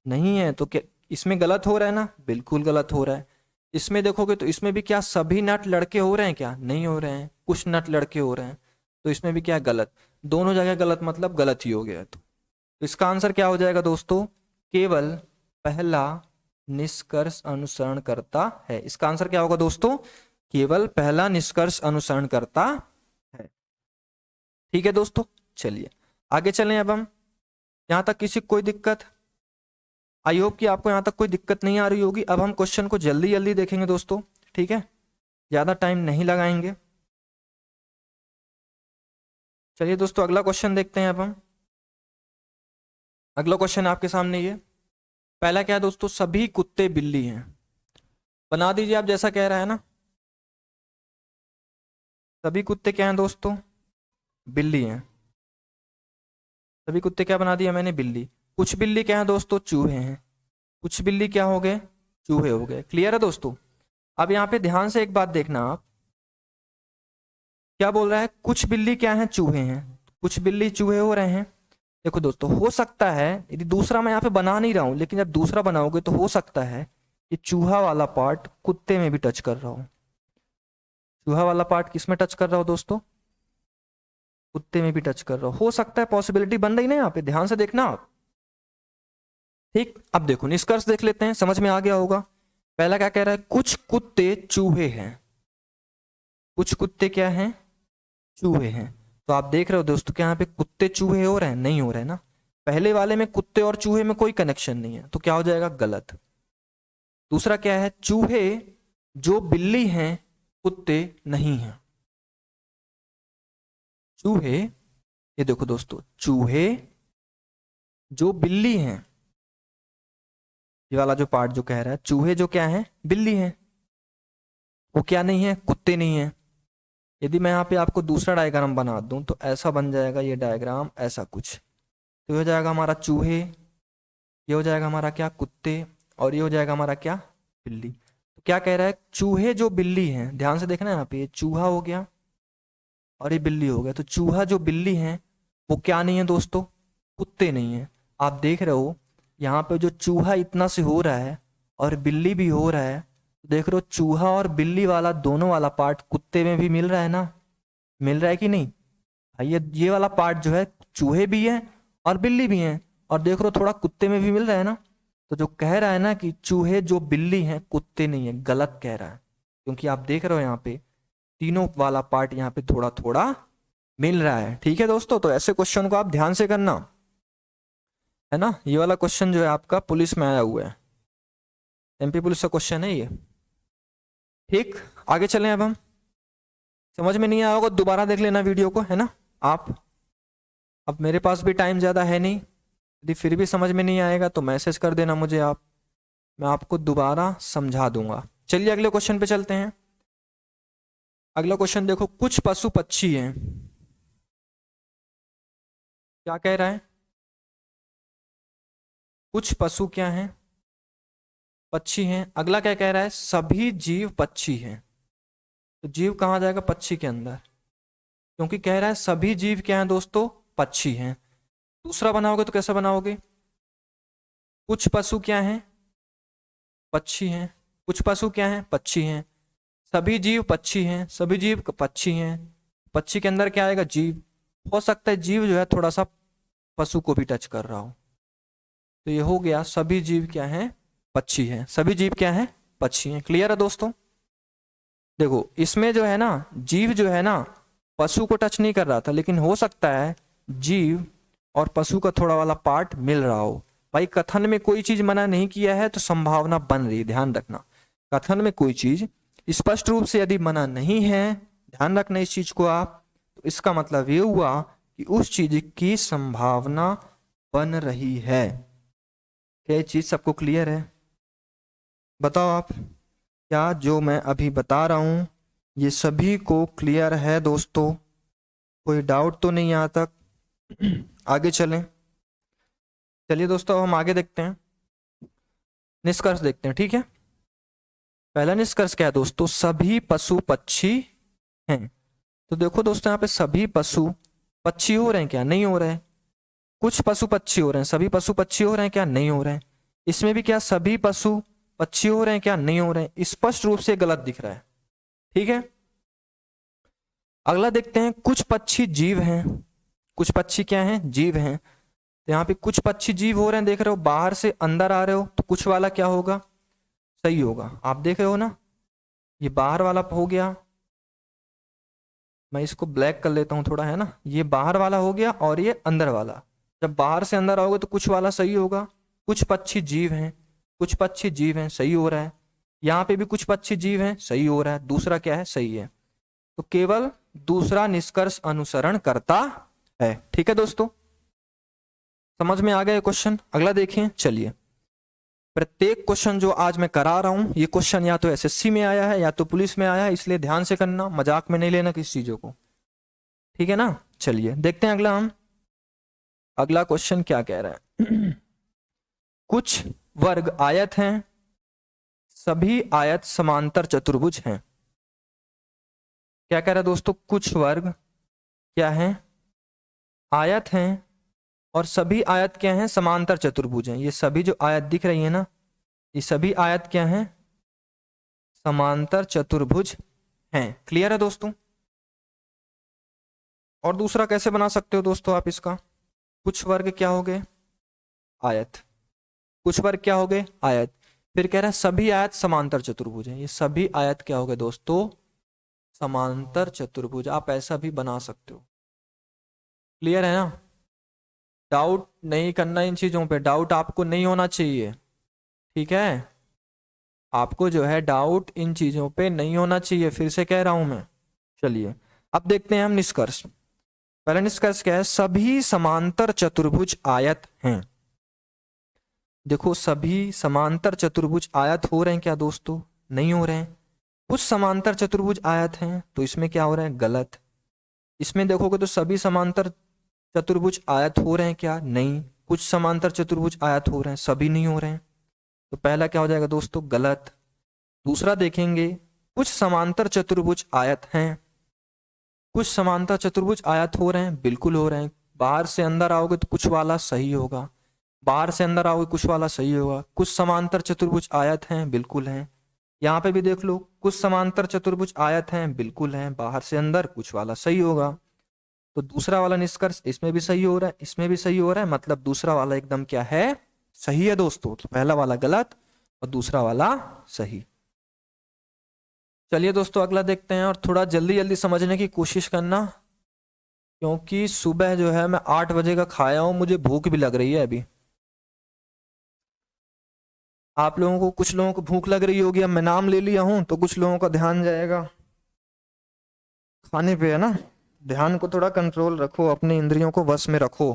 नहीं है। तो क्या इसमें गलत हो रहा है ना, बिल्कुल गलत हो रहा है। इसमें देखोगे तो इसमें भी क्या सभी नट लड़के हो रहे हैं क्या, नहीं हो रहे हैं, कुछ नट लड़के हो रहे हैं। तो इसमें भी क्या गलत, दोनों जगह गलत, मतलब गलत ही हो गया। तो इसका आंसर क्या हो जाएगा दोस्तों, केवल पहला निष्कर्ष अनुसरण करता है। इसका आंसर क्या होगा दोस्तों, केवल पहला निष्कर्ष अनुसरण करता है। ठीक है दोस्तों, चलिए आगे चलें। अब हम यहां तक किसी को कोई दिक्कत, आई होप कि आपको यहां तक कोई दिक्कत नहीं आ रही होगी। अब हम क्वेश्चन को जल्दी जल्दी देखेंगे दोस्तों, ठीक है, ज्यादा टाइम नहीं लगाएंगे। चलिए दोस्तों अगला क्वेश्चन देखते हैं। अब हम अगला क्वेश्चन आपके सामने, ये पहला क्या है दोस्तों, सभी कुत्ते बिल्ली हैं। बना दीजिए आप जैसा कह रहा है ना। सभी कुत्ते क्या हैं दोस्तों, बिल्ली हैं। सभी कुत्ते क्या बना दिया मैंने, बिल्ली। कुछ बिल्ली क्या है दोस्तों, चूहे हैं। कुछ बिल्ली क्या हो गए, चूहे हो गए। क्लियर है दोस्तों। अब यहाँ पे ध्यान से एक बात देखना आप, क्या बोल रहा है, कुछ बिल्ली क्या है, चूहे हैं। कुछ बिल्ली चूहे हो रहे हैं। देखो दोस्तों, हो सकता है यदि दूसरा मैं यहाँ पे बना नहीं रहा हूं, लेकिन जब दूसरा बनाओगे तो हो सकता है कि चूहा वाला पार्ट कुत्ते में भी टच कर रहा हो। चूहा वाला पार्ट किस में टच कर रहा हो दोस्तों, कुत्ते में भी टच कर रहा हो सकता है, पॉसिबिलिटी बन रही ना यहाँ पे, ध्यान से देखना आप। ठीक, अब देखो निष्कर्ष देख लेते हैं, समझ में आ गया होगा। पहला क्या कह रहा है, कुछ कुत्ते चूहे हैं। कुछ कुत्ते क्या हैं, चूहे हैं। तो आप देख रहे हो दोस्तों कि यहाँ पे कुत्ते चूहे हो रहे हैं, नहीं हो रहे हैं ना। पहले वाले में कुत्ते और चूहे में कोई कनेक्शन नहीं है, तो क्या हो जाएगा, गलत। दूसरा क्या है, चूहे जो बिल्ली हैं, कुत्ते नहीं हैं। चूहे, ये देखो दोस्तों, चूहे जो बिल्ली हैं, ये वाला जो पार्ट जो कह रहा है, चूहे जो क्या है, बिल्ली है, वो क्या नहीं है, कुत्ते नहीं है। यदि मैं यहाँ पे आपको दूसरा डायग्राम बना दूं तो ऐसा बन जाएगा ये डायग्राम, ऐसा कुछ। तो ये हो जाएगा हमारा चूहे, ये हो जाएगा हमारा क्या, कुत्ते, और ये हो जाएगा हमारा क्या, बिल्ली। तो क्या कह रहा है, चूहे जो बिल्ली हैं, ध्यान से देखना यहाँ पे, ये चूहा हो गया और ये बिल्ली हो गया। तो चूहा जो बिल्ली है वो क्या नहीं है दोस्तों, कुत्ते नहीं है। आप देख रहे हो यहाँ पे जो चूहा इतना से हो रहा है और बिल्ली भी हो रहा है, देख रहे हो चूहा और बिल्ली वाला दोनों वाला पार्ट कुत्ते में भी मिल रहा है ना, मिल रहा है कि नहीं भाई। ये वाला पार्ट जो है चूहे भी है और बिल्ली भी है, और देख रहे हो थोड़ा कुत्ते में भी मिल रहा है ना। तो जो कह रहा है ना कि चूहे जो बिल्ली हैं कुत्ते नहीं है, गलत कह रहा है, क्योंकि आप देख रहे हो यहाँ पे तीनों वाला पार्ट यहाँ पे थोड़ा थोड़ा मिल रहा है। ठीक है दोस्तों, तो ऐसे क्वेश्चन को आप ध्यान से करना, है ना। ये वाला क्वेश्चन जो है आपका पुलिस में आया हुआ है, एमपी पुलिस का क्वेश्चन है ये। ठीक, आगे चलें। अब हम, समझ में नहीं आया होगा दोबारा देख लेना वीडियो को, है ना आप। अब मेरे पास भी टाइम ज़्यादा है नहीं, यदि फिर भी समझ में नहीं आएगा तो मैसेज कर देना मुझे आप, मैं आपको दोबारा समझा दूंगा। चलिए अगले क्वेश्चन पे चलते हैं। अगला क्वेश्चन देखो, कुछ पशु पक्षी हैं, क्या कह रहा है, कुछ पशु क्या हैं, पक्षी हैं। अगला क्या कह रहा है, सभी जीव पक्षी हैं। तो जीव कहाँ जाएगा, पक्षी के अंदर, क्योंकि कह रहा है सभी जीव क्या हैं दोस्तों, पक्षी हैं। दूसरा बनाओगे तो कैसा बनाओगे, कुछ पशु क्या हैं, पक्षी हैं, कुछ पशु क्या हैं, पक्षी हैं, सभी जीव पक्षी हैं, सभी जीव पक्षी हैं। पक्षी के अंदर क्या आएगा, जीव। हो सकता है जीव जो है थोड़ा सा पशु को भी टच कर रहा हो। तो ये हो गया सभी जीव क्या हैं, पक्षी हैं, सभी जीव क्या हैं, पक्षी हैं। क्लियर है दोस्तों। देखो इसमें जो है ना, जीव जो है ना पशु को टच नहीं कर रहा था, लेकिन हो सकता है जीव और पशु का थोड़ा वाला पार्ट मिल रहा हो। भाई कथन में कोई चीज मना नहीं किया है तो संभावना बन रही है, ध्यान रखना। कथन में कोई चीज स्पष्ट रूप से यदि मना नहीं है, ध्यान रखना इस चीज को आप, तो इसका मतलब ये हुआ कि उस चीज की संभावना बन रही है। क्या ये चीज सबको क्लियर है, बताओ आप। क्या जो मैं अभी बता रहा हूं ये सभी को क्लियर है दोस्तों, कोई डाउट तो नहीं यहाँ तक। आगे चलें। चलिए दोस्तों हम आगे देखते हैं, निष्कर्ष देखते हैं। ठीक है, पहला निष्कर्ष क्या है दोस्तों, सभी पशु पक्षी हैं। तो देखो दोस्तों यहाँ पे सभी पशु पक्षी हो रहे हैं क्या, नहीं हो रहे हैं। कुछ पशु पक्षी हो रहे हैं, सभी पशु पक्षी हो रहे हैं क्या, नहीं हो रहे हैं। इसमें भी क्या सभी पशु पक्षी हो रहे हैं क्या, नहीं हो रहे हैं। स्पष्ट रूप से गलत दिख रहा है। ठीक है, अगला देखते हैं, कुछ पक्षी जीव हैं। कुछ पक्षी क्या हैं, जीव हैं। तो यहाँ पे कुछ पक्षी जीव हो रहे हैं, देख रहे हो बाहर से अंदर आ रहे हो, तो कुछ वाला क्या होगा, सही होगा। आप देख रहे हो ना, ये बाहर वाला हो गया, मैं इसको ब्लैक कर लेता हूँ थोड़ा, है ना। ये बाहर वाला हो गया और ये अंदर वाला। जब बाहर से अंदर आओगे तो कुछ वाला सही होगा। कुछ पक्षी जीव हैं, कुछ पक्षी जीव हैं, सही हो रहा है। यहाँ पे भी कुछ पक्षी जीव हैं, सही हो रहा है। दूसरा क्या है, सही है। तो केवल दूसरा निष्कर्ष अनुसरण करता है। ठीक है दोस्तों, समझ में आ गया क्वेश्चन। अगला देखें, चलिए। प्रत्येक क्वेश्चन जो आज मैं करा रहा हूं, ये क्वेश्चन या तो एसएससी में आया है या तो पुलिस में आया है, इसलिए ध्यान से करना, मजाक में नहीं लेना किसी चीजों को। ठीक है ना, चलिए देखते हैं अगला। हम अगला क्वेश्चन क्या कह रहा है। कुछ वर्ग आयत हैं, सभी आयत समांतर चतुर्भुज हैं। क्या कह रहा है दोस्तों, कुछ वर्ग क्या है, आयत हैं, और सभी आयत क्या हैं, समांतर चतुर्भुज हैं। ये सभी जो आयत दिख रही है ना, ये सभी आयत क्या हैं, समांतर चतुर्भुज हैं। क्लियर है दोस्तों। और दूसरा कैसे बना सकते हो दोस्तों आप इसका, कुछ वर्ग क्या हो गए, आयत, कुछ वर्ग क्या हो गए, आयत। फिर कह रहा है सभी आयत समांतर चतुर्भुज हैं। ये सभी आयत क्या हो गए दोस्तों, समांतर चतुर्भुज। आप ऐसा भी बना सकते हो। क्लियर है ना, डाउट नहीं करना इन चीजों पे, डाउट आपको नहीं होना चाहिए। ठीक है, आपको जो है डाउट इन चीजों पे नहीं होना चाहिए, फिर से कह रहा हूं मैं। चलिए अब देखते हैं हम निष्कर्ष। पहला निष्कर्ष क्या है, सभी समांतर चतुर्भुज आयत हैं। देखो सभी समांतर चतुर्भुज आयत हो रहे हैं क्या दोस्तों? नहीं हो रहे हैं। कुछ समांतर चतुर्भुज आयत हैं, तो इसमें क्या हो रहा है? गलत। इसमें देखोगे तो सभी समांतर चतुर्भुज आयत हो रहे हैं क्या? नहीं। कुछ समांतर चतुर्भुज आयत हो रहे हैं, सभी नहीं हो रहे हैं। तो पहला क्या हो जाएगा दोस्तों? गलत। दूसरा देखेंगे, कुछ समांतर चतुर्भुज आयत हैं। कुछ समांतर चतुर्भुज आयत हो रहे हैं, बिल्कुल हो रहे हैं। बाहर से अंदर आओगे तो कुछ वाला सही होगा, बाहर से अंदर आओगे कुछ वाला सही होगा। कुछ समांतर चतुर्भुज आयत हैं, बिल्कुल हैं। यहाँ पे भी देख लो, कुछ समांतर चतुर्भुज आयत हैं, बिल्कुल हैं। बाहर से अंदर कुछ वाला सही होगा। तो दूसरा वाला निष्कर्ष इसमें भी सही हो रहा है, इसमें भी सही हो रहा है, मतलब दूसरा वाला एकदम क्या है? सही है दोस्तों। तो पहला वाला गलत और दूसरा वाला सही। चलिए दोस्तों अगला देखते हैं, और थोड़ा जल्दी जल्दी समझने की कोशिश करना, क्योंकि सुबह जो है मैं 8 बजे का खाया हूं, मुझे भूख भी लग रही है अभी। आप लोगों को, कुछ लोगों को भूख लग रही होगी, अब मैं नाम ले लिया हूं तो कुछ लोगों का ध्यान जाएगा खाने पे, है ना। ध्यान को थोड़ा कंट्रोल रखो, अपने इंद्रियों को वश में रखो,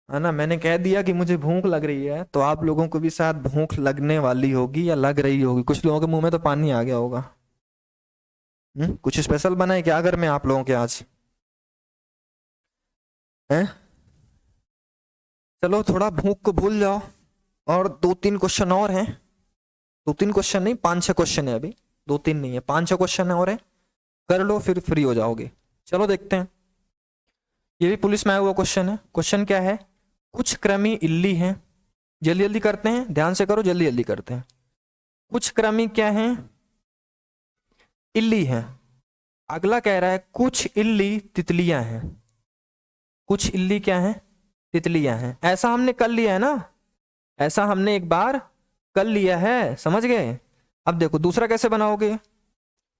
है ना। मैंने कह दिया कि मुझे भूख लग रही है, तो आप लोगों को भी शायद भूख लगने वाली होगी या लग रही होगी। कुछ लोगों के मुंह में तो पानी आ गया होगा। कुछ स्पेशल बना है क्या घर में आप लोगों के आज? हैं? चलो थोड़ा भूख को भूल जाओ, और 2-3 क्वेश्चन और हैं। 2-3 क्वेश्चन नहीं, 5-6 क्वेश्चन है अभी। 2-3 नहीं है, 5-6 क्वेश्चन है और है। कर लो फिर फ्री हो जाओगे। चलो देखते हैं। ये भी पुलिस में आया हुआ क्वेश्चन है। क्वेश्चन क्या है? कुछ क्रमी इल्ली हैं। जल्दी जल्दी करते हैं, ध्यान से करो, जल्दी जल्दी करते हैं। कुछ क्रमी क्या हैं? इल्ली हैं। अगला कह रहा है कुछ इल्ली तितलियां हैं। कुछ इल्ली क्या हैं? तितलियां हैं। ऐसा हमने कर लिया है ना, ऐसा हमने एक बार कर लिया है, समझ गए। अब देखो दूसरा कैसे बनाओगे।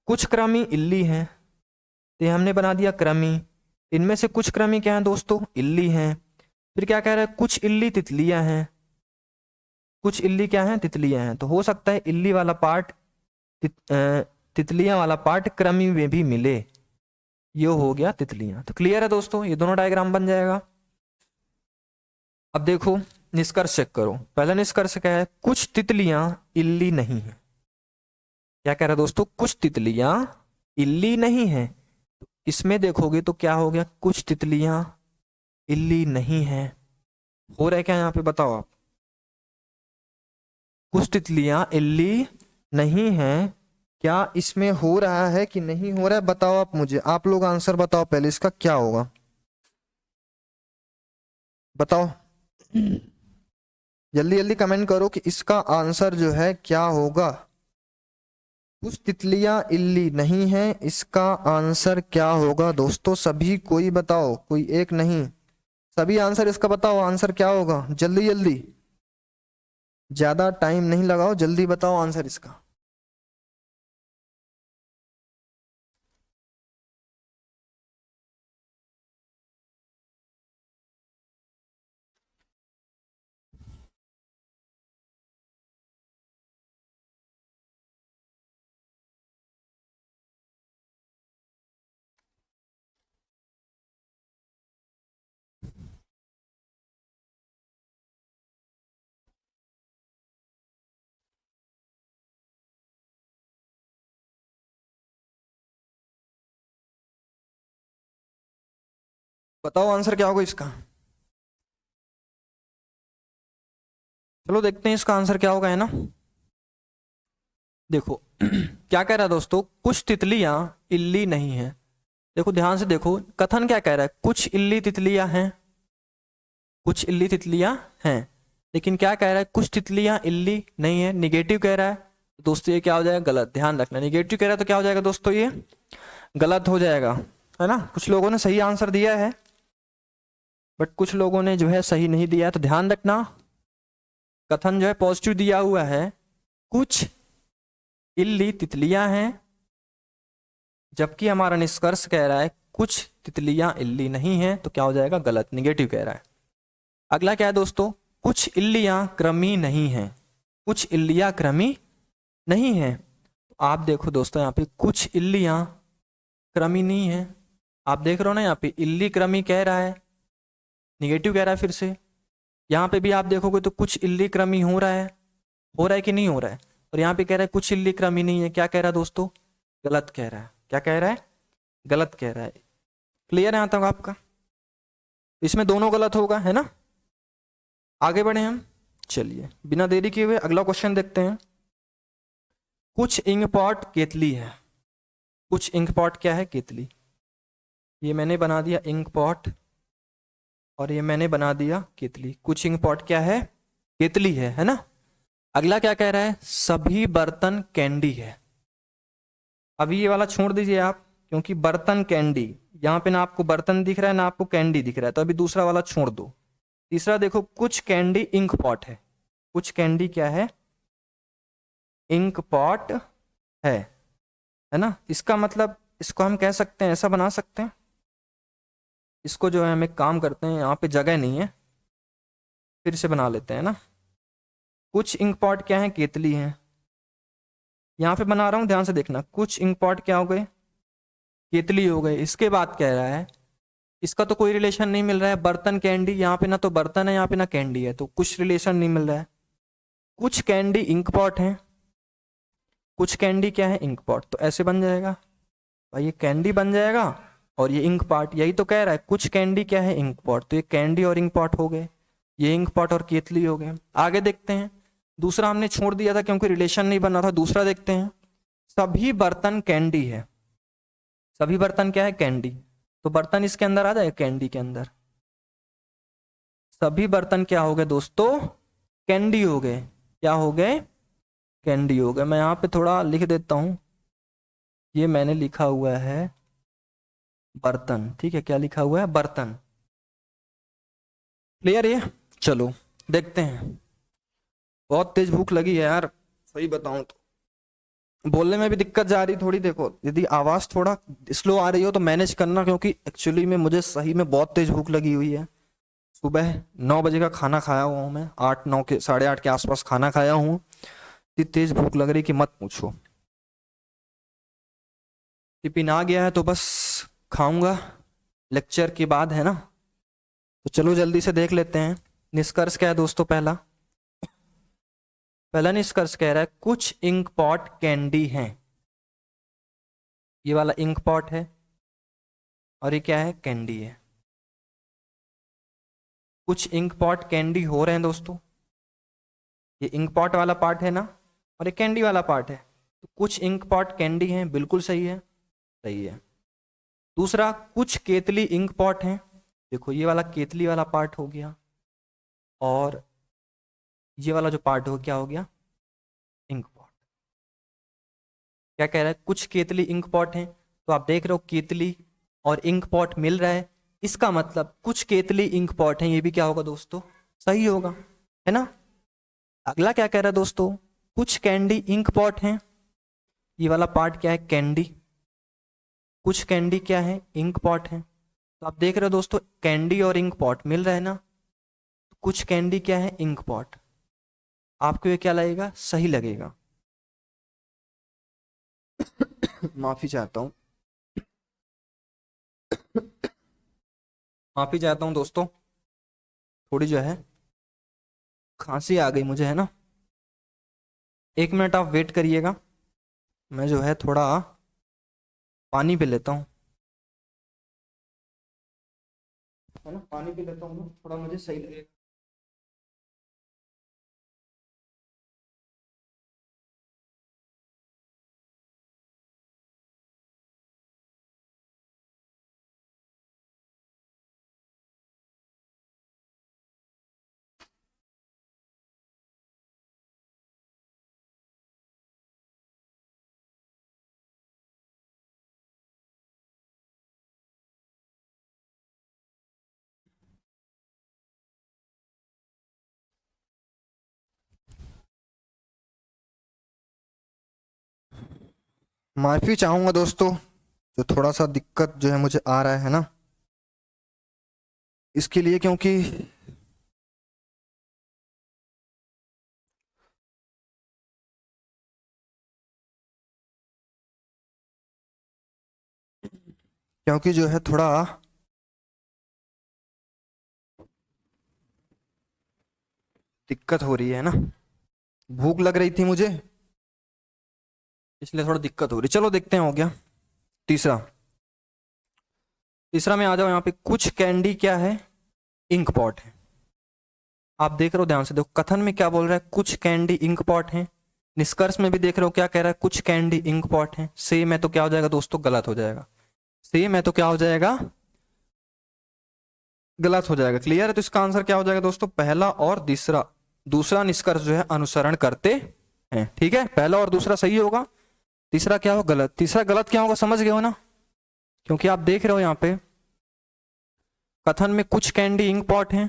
कुछ क्रमी इल्ली हैं, तो ये हमने बना दिया क्रमी। इनमें से कुछ क्रमी क्या है दोस्तों? इल्ली हैं। फिर क्या कह रहा है? कुछ इल्ली तितलियां हैं। कुछ इल्ली क्या हैं? तितलियां हैं। तो हो सकता है इल्ली वाला पार्ट तितलियां वाला पार्ट क्रमी में भी मिले। ये हो गया तितलियां। तो क्लियर है दोस्तों, ये दोनों डायग्राम बन जाएगा। अब देखो निष्कर्ष चेक करो। पहला निष्कर्ष क्या है? कुछ तितलियां इल्ली नहीं है। क्या कह रहा है दोस्तों? कुछ तितलियां इल्ली नहीं है। इसमें देखोगे तो क्या हो गया? कुछ तितलियां इल्ली नहीं है। हो रहा है क्या यहाँ पे? बताओ आप। कुछ तितलियां इल्ली नहीं है, क्या इसमें हो रहा है कि नहीं हो रहा है? बताओ आप मुझे, आप लोग आंसर बताओ पहले, इसका क्या होगा बताओ। जल्दी जल्दी कमेंट करो कि इसका आंसर जो है क्या होगा। कुछ तितलियां इल्ली नहीं है, इसका आंसर क्या होगा दोस्तों? सभी कोई बताओ, कोई एक नहीं, सभी आंसर इसका बताओ। आंसर क्या होगा? जल्दी जल्दी, ज्यादा टाइम नहीं लगाओ, जल्दी बताओ आंसर इसका। बताओ आंसर क्या होगा इसका। चलो देखते हैं इसका आंसर क्या होगा, है ना। देखो क्या कह रहा है दोस्तों? कुछ तितलियां इल्ली नहीं है। देखो ध्यान से देखो, कथन क्या कह रहा है? कुछ इल्ली तितलियां हैं, कुछ इल्ली तितलियां हैं। लेकिन क्या कह रहा है? कुछ तितलियां इल्ली नहीं है। निगेटिव कह रहा है दोस्तों, ये क्या हो जाएगा? गलत। ध्यान रखना, निगेटिव कह रहा है तो क्या हो जाएगा दोस्तों? ये गलत हो जाएगा, है ना। कुछ लोगों ने सही आंसर दिया है, बट कुछ लोगों ने जो है सही नहीं दिया है। तो ध्यान रखना, कथन जो है पॉजिटिव दिया हुआ है, कुछ इल्ली तितलियां हैं, जबकि हमारा निष्कर्ष कह रहा है कुछ तितलियां इल्ली नहीं है। तो क्या हो जाएगा? गलत, निगेटिव कह रहा है। अगला क्या है दोस्तों? कुछ इल्लियां क्रमी नहीं है। कुछ इल्लियां क्रमी नहीं है। आप देखो दोस्तों, यहाँ पे कुछ इल्लियां क्रमी नहीं है। आप देख रहे हो ना, यहाँ पे इल्ली क्रमी कह रहा है, निगेटिव कह रहा है फिर से। यहाँ पे भी आप देखोगे तो कुछ इल्ली क्रमी हो रहा है कि नहीं हो रहा है। और यहाँ पे कह रहा है कुछ इल्ली क्रमी नहीं है, क्या कह रहा है दोस्तों, गलत कह रहा है। क्या कह रहा है, गलत कह रहा है। क्लियर है यहाँ तक आपका, इसमें दोनों गलत होगा, है ना। आगे बढ़े हम, चलिए बिना देरी किए हुए अगला क्वेश्चन देखते हैं। कुछ इंक पॉट केतली है, कुछ इंक पॉट क्या है, केतली। ये मैंने बना दिया इंक पॉट और ये मैंने बना दिया केतली। कुछ इंक पॉट क्या है, केतली है ना। अगला क्या कह रहा है, सभी बर्तन कैंडी है। अभी ये वाला छोड़ दीजिए आप, क्योंकि बर्तन कैंडी, यहाँ पे ना आपको बर्तन दिख रहा है ना आपको कैंडी दिख रहा है, तो अभी दूसरा वाला छोड़ दो। तीसरा देखो, कुछ कैंडी इंक पॉट है। कुछ कैंडी क्या है, इंक पॉट है ना। इसका मतलब इसको हम कह सकते हैं, ऐसा बना सकते हैं इसको, जो है हम एक काम करते हैं, यहाँ पे जगह नहीं है, फिर से बना लेते हैं ना। कुछ इंक पॉट क्या है, केतली है। यहाँ पे बना रहा हूँ, ध्यान से देखना। कुछ इंक पॉट क्या हो गए, केतली हो गए। इसके बाद कह रहा है, इसका तो कोई रिलेशन नहीं मिल रहा है, बर्तन कैंडी, यहाँ पे ना तो बर्तन है यहाँ पे ना कैंडी है, तो कुछ रिलेशन नहीं मिल रहा है। कुछ कैंडी इंक पॉट है, कुछ कैंडी क्या है, इंक पॉट, तो ऐसे बन जाएगा भाई, ये कैंडी बन जाएगा और ये इंक पॉट। यही तो कह रहा है, कुछ कैंडी क्या है, इंक पॉट, तो ये कैंडी और इंक पॉट हो गए, ये इंक पॉट और केतली हो गए। आगे देखते हैं, दूसरा हमने छोड़ दिया था क्योंकि रिलेशन नहीं बना था। दूसरा देखते हैं, सभी बर्तन कैंडी है। सभी बर्तन क्या है, कैंडी, तो बर्तन इसके अंदर आ जाए, कैंडी के अंदर। सभी बर्तन क्या हो गए दोस्तों, कैंडी हो गए। क्या हो गए, कैंडी हो गए। मैं यहाँ पे थोड़ा लिख देता हूँ, ये मैंने लिखा हुआ है बर्तन, ठीक है, क्या लिखा हुआ है, बर्तन। क्लियर ये, चलो देखते हैं। बहुत तेज भूख लगी है यार, सही बताऊं तो बोलने में भी दिक्कत जा रही थोड़ी। देखो यदि आवाज थोड़ा स्लो आ रही हो तो मैनेज करना, क्योंकि एक्चुअली में मुझे सही में बहुत तेज भूख लगी हुई है। सुबह 9 बजे का खाना खाया हुआ हूँ मैं, 8 9 के 8:30 के आसपास खाना खाया हूँ। इतनी तेज भूख लग रही कि मत पूछो। टिफिन आ गया है तो बस खाऊंगा लेक्चर के बाद, है ना। तो चलो जल्दी से देख लेते हैं। निष्कर्ष क्या है दोस्तों, पहला पहला निष्कर्ष कह रहा है कुछ इंक पॉट कैंडी हैं। ये वाला इंक पॉट है और ये क्या है, कैंडी है। कुछ इंक पॉट कैंडी हो रहे हैं दोस्तों, ये इंक पॉट वाला पार्ट है ना, और ये कैंडी वाला पार्ट है। तो कुछ इंक पॉट कैंडी हैं, बिल्कुल सही है, सही है। दूसरा, कुछ केतली इंक पॉट हैं। देखो ये वाला केतली वाला पार्ट हो गया, और ये वाला जो पार्ट हो क्या हो गया, इंक पॉट। क्या कह रहा है, कुछ केतली इंक पॉट हैं, तो आप देख रहे हो केतली और इंक पॉट मिल रहा है, इसका मतलब कुछ केतली इंक पॉट हैं, ये भी क्या होगा दोस्तों, सही होगा, है ना। अगला क्या कह रहा है दोस्तों, कुछ कैंडी इंक पॉट हैं। ये वाला पार्ट क्या है, कैंडी। कुछ कैंडी क्या है, इंक पॉट है। तो आप देख रहे हो दोस्तों, कैंडी और इंक पॉट मिल रहा है ना। कुछ कैंडी क्या है, इंक पॉट। आपको ये क्या लगेगा, सही लगेगा। माफी चाहता हूँ, माफी चाहता हूँ दोस्तों, थोड़ी जो है खांसी आ गई मुझे, है ना। 1 मिनट आप वेट करिएगा, मैं जो है थोड़ा पानी पी लेता हूँ, है ना। पानी पी लेता हूँ, थोड़ा मुझे सही लगेगा। माफी चाहूंगा दोस्तों, जो थोड़ा सा दिक्कत जो है मुझे आ रहा है ना, इसके लिए, क्योंकि जो है थोड़ा दिक्कत हो रही है ना, भूख लग रही थी मुझे इसलिए थोड़ा दिक्कत हो रही। चलो देखते हैं, हो गया। तीसरा, तीसरा में आ जाओ यहाँ पे। कुछ कैंडी क्या है? इंक पॉट है। आप देख रहे हो, ध्यान से देखो, कथन में क्या बोल रहा है? कुछ कैंडी इंक पॉट है। निष्कर्ष में भी देख रहे हो क्या कह रहा है? कुछ कैंडी इंक पॉट है। सेम है तो क्या हो जाएगा दोस्तों? गलत हो जाएगा। सेम है तो क्या हो जाएगा? गलत हो जाएगा। क्लियर है? तो इसका आंसर क्या हो जाएगा दोस्तों? पहला और दूसरा, दूसरा निष्कर्ष जो है अनुसरण करते हैं। ठीक है, पहला और दूसरा सही होगा, तीसरा क्या हो? गलत। तीसरा गलत क्या होगा? समझ गए हो ना? क्योंकि आप देख रहे हो यहाँ पे कथन में कुछ कैंडी इंक पॉट है,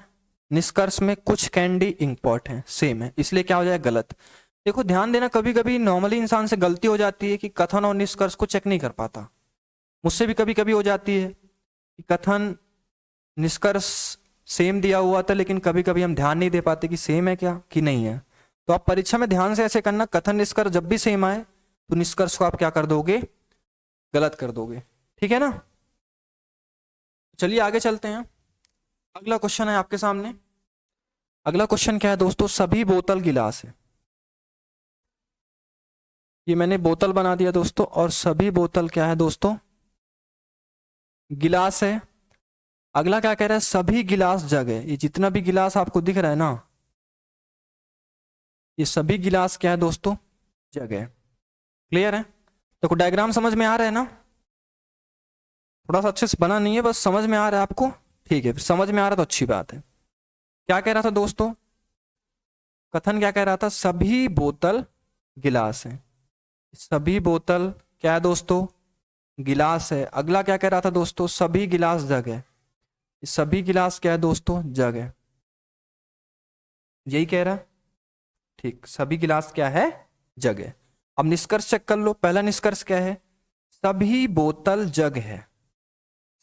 निष्कर्ष में कुछ कैंडी इंक पॉट है, सेम है, इसलिए क्या हो जाएगा? गलत। देखो ध्यान देना, कभी कभी नॉर्मली इंसान से गलती हो जाती है कि कथन और निष्कर्ष को चेक नहीं कर पाता। मुझसे भी कभी कभी हो जाती है कि कथन निष्कर्ष सेम दिया हुआ था, लेकिन कभी कभी हम ध्यान नहीं दे पाते कि सेम है क्या कि नहीं है। तो आप परीक्षा में ध्यान से ऐसे करना, कथन निष्कर्ष जब भी सेम आए तो निष्कर्ष को आप क्या कर दोगे? गलत कर दोगे। ठीक है ना? चलिए आगे चलते हैं। अगला क्वेश्चन है आपके सामने। अगला क्वेश्चन क्या है दोस्तों? सभी बोतल गिलास है। ये मैंने बोतल बना दिया दोस्तों, और सभी बोतल क्या है दोस्तों? गिलास है। अगला क्या कह रहा है? सभी गिलास जग है। ये जितना भी गिलास आपको दिख रहा है ना, ये सभी गिलास क्या है दोस्तों? जग है। क्लियर है? देखो डायग्राम समझ में आ रहा है ना? थोड़ा सा अच्छे से बना नहीं है, बस समझ में आ रहा है आपको? ठीक है, फिर समझ में आ रहा तो अच्छी बात है। क्या कह रहा था दोस्तों? कथन क्या कह रहा था? सभी बोतल गिलास है। सभी बोतल क्या है दोस्तों? गिलास है। अगला क्या कह रहा था दोस्तों? सभी गिलास जग है। सभी गिलास क्या है दोस्तों? जग है। यही कह रहा है? ठीक, सभी गिलास क्या है? जग है। अब निष्कर्ष चेक कर लो। पहला निष्कर्ष क्या है? सभी बोतल जग है।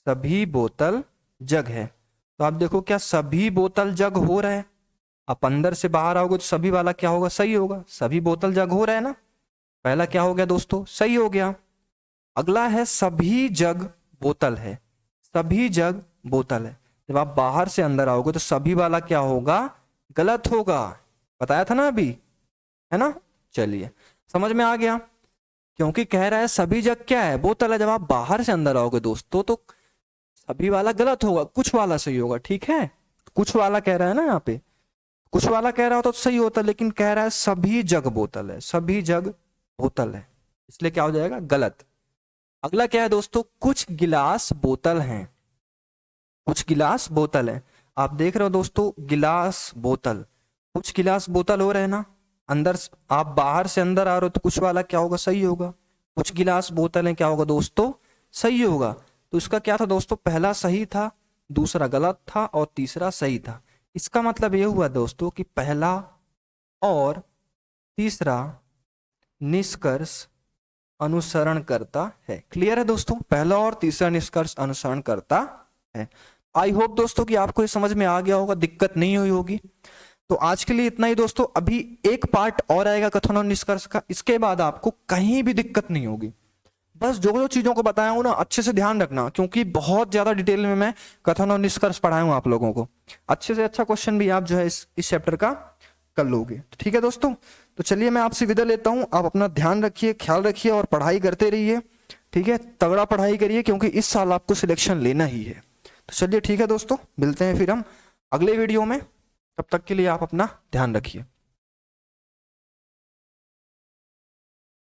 सभी बोतल जग है। तो आप देखो, क्या सभी बोतल जग हो रहा है? आप अंदर से बाहर आओगे तो सभी वाला क्या होगा? सही होगा। सभी बोतल जग हो रहा है ना? पहला क्या हो गया दोस्तों? सही हो गया। अगला है सभी जग बोतल है। सभी जग बोतल है। जब आप बाहर से अंदर आओगे तो सभी वाला क्या होगा? गलत होगा। बताया था ना अभी, है ना? चलिए, समझ में आ गया। क्योंकि कह रहा है सभी जग क्या है? बोतल है। जब आप बाहर से अंदर आओगे दोस्तों तो सभी वाला गलत होगा, कुछ वाला सही होगा। ठीक है, कुछ वाला कह रहा है ना यहाँ पे, कुछ वाला कह रहा होता तो सही होता, लेकिन कह रहा है सभी जग बोतल है। सभी जग बोतल है, इसलिए क्या हो जाएगा? गलत। अगला क्या है दोस्तों? कुछ गिलास बोतल हैं। कुछ गिलास बोतल है। आप देख रहे हो दोस्तों, गिलास बोतल, कुछ गिलास बोतल हो रहे हैं ना? अंदर आप बाहर से अंदर आ रहे हो तो कुछ वाला क्या होगा? सही होगा। कुछ गिलास बोतल है, क्या होगा दोस्तों? सही होगा। तो इसका क्या था दोस्तों? पहला सही था, दूसरा गलत था, और तीसरा सही था। इसका मतलब यह हुआ दोस्तों कि पहला और तीसरा निष्कर्ष अनुसरण करता है। क्लियर है दोस्तों? पहला और तीसरा निष्कर्ष अनुसरण करता है। आई होप दोस्तों कि आपको ये समझ में आ गया होगा, दिक्कत नहीं हुई होगी। तो आज के लिए इतना ही दोस्तों। अभी एक पार्ट और आएगा कथन और निष्कर्ष का, इसके बाद आपको कहीं भी दिक्कत नहीं होगी। बस जो जो चीजों को बताया हूं ना, अच्छे से ध्यान रखना, क्योंकि बहुत ज्यादा डिटेल में मैं कथन और निष्कर्ष पढ़ाया हूं आप लोगों को। अच्छे से अच्छा क्वेश्चन भी आप जो है इस चैप्टर का कर लोगे। तो ठीक है दोस्तों, तो चलिए मैं आपसे विदा लेता हूं। आप अपना ध्यान रखिए, ख्याल रखिए, और पढ़ाई करते रहिए। ठीक है, तगड़ा पढ़ाई करिए, क्योंकि इस साल आपको सिलेक्शन लेना ही है। तो चलिए ठीक है दोस्तों, मिलते हैं फिर हम अगले वीडियो में। तब तक के लिए आप अपना ध्यान रखिए।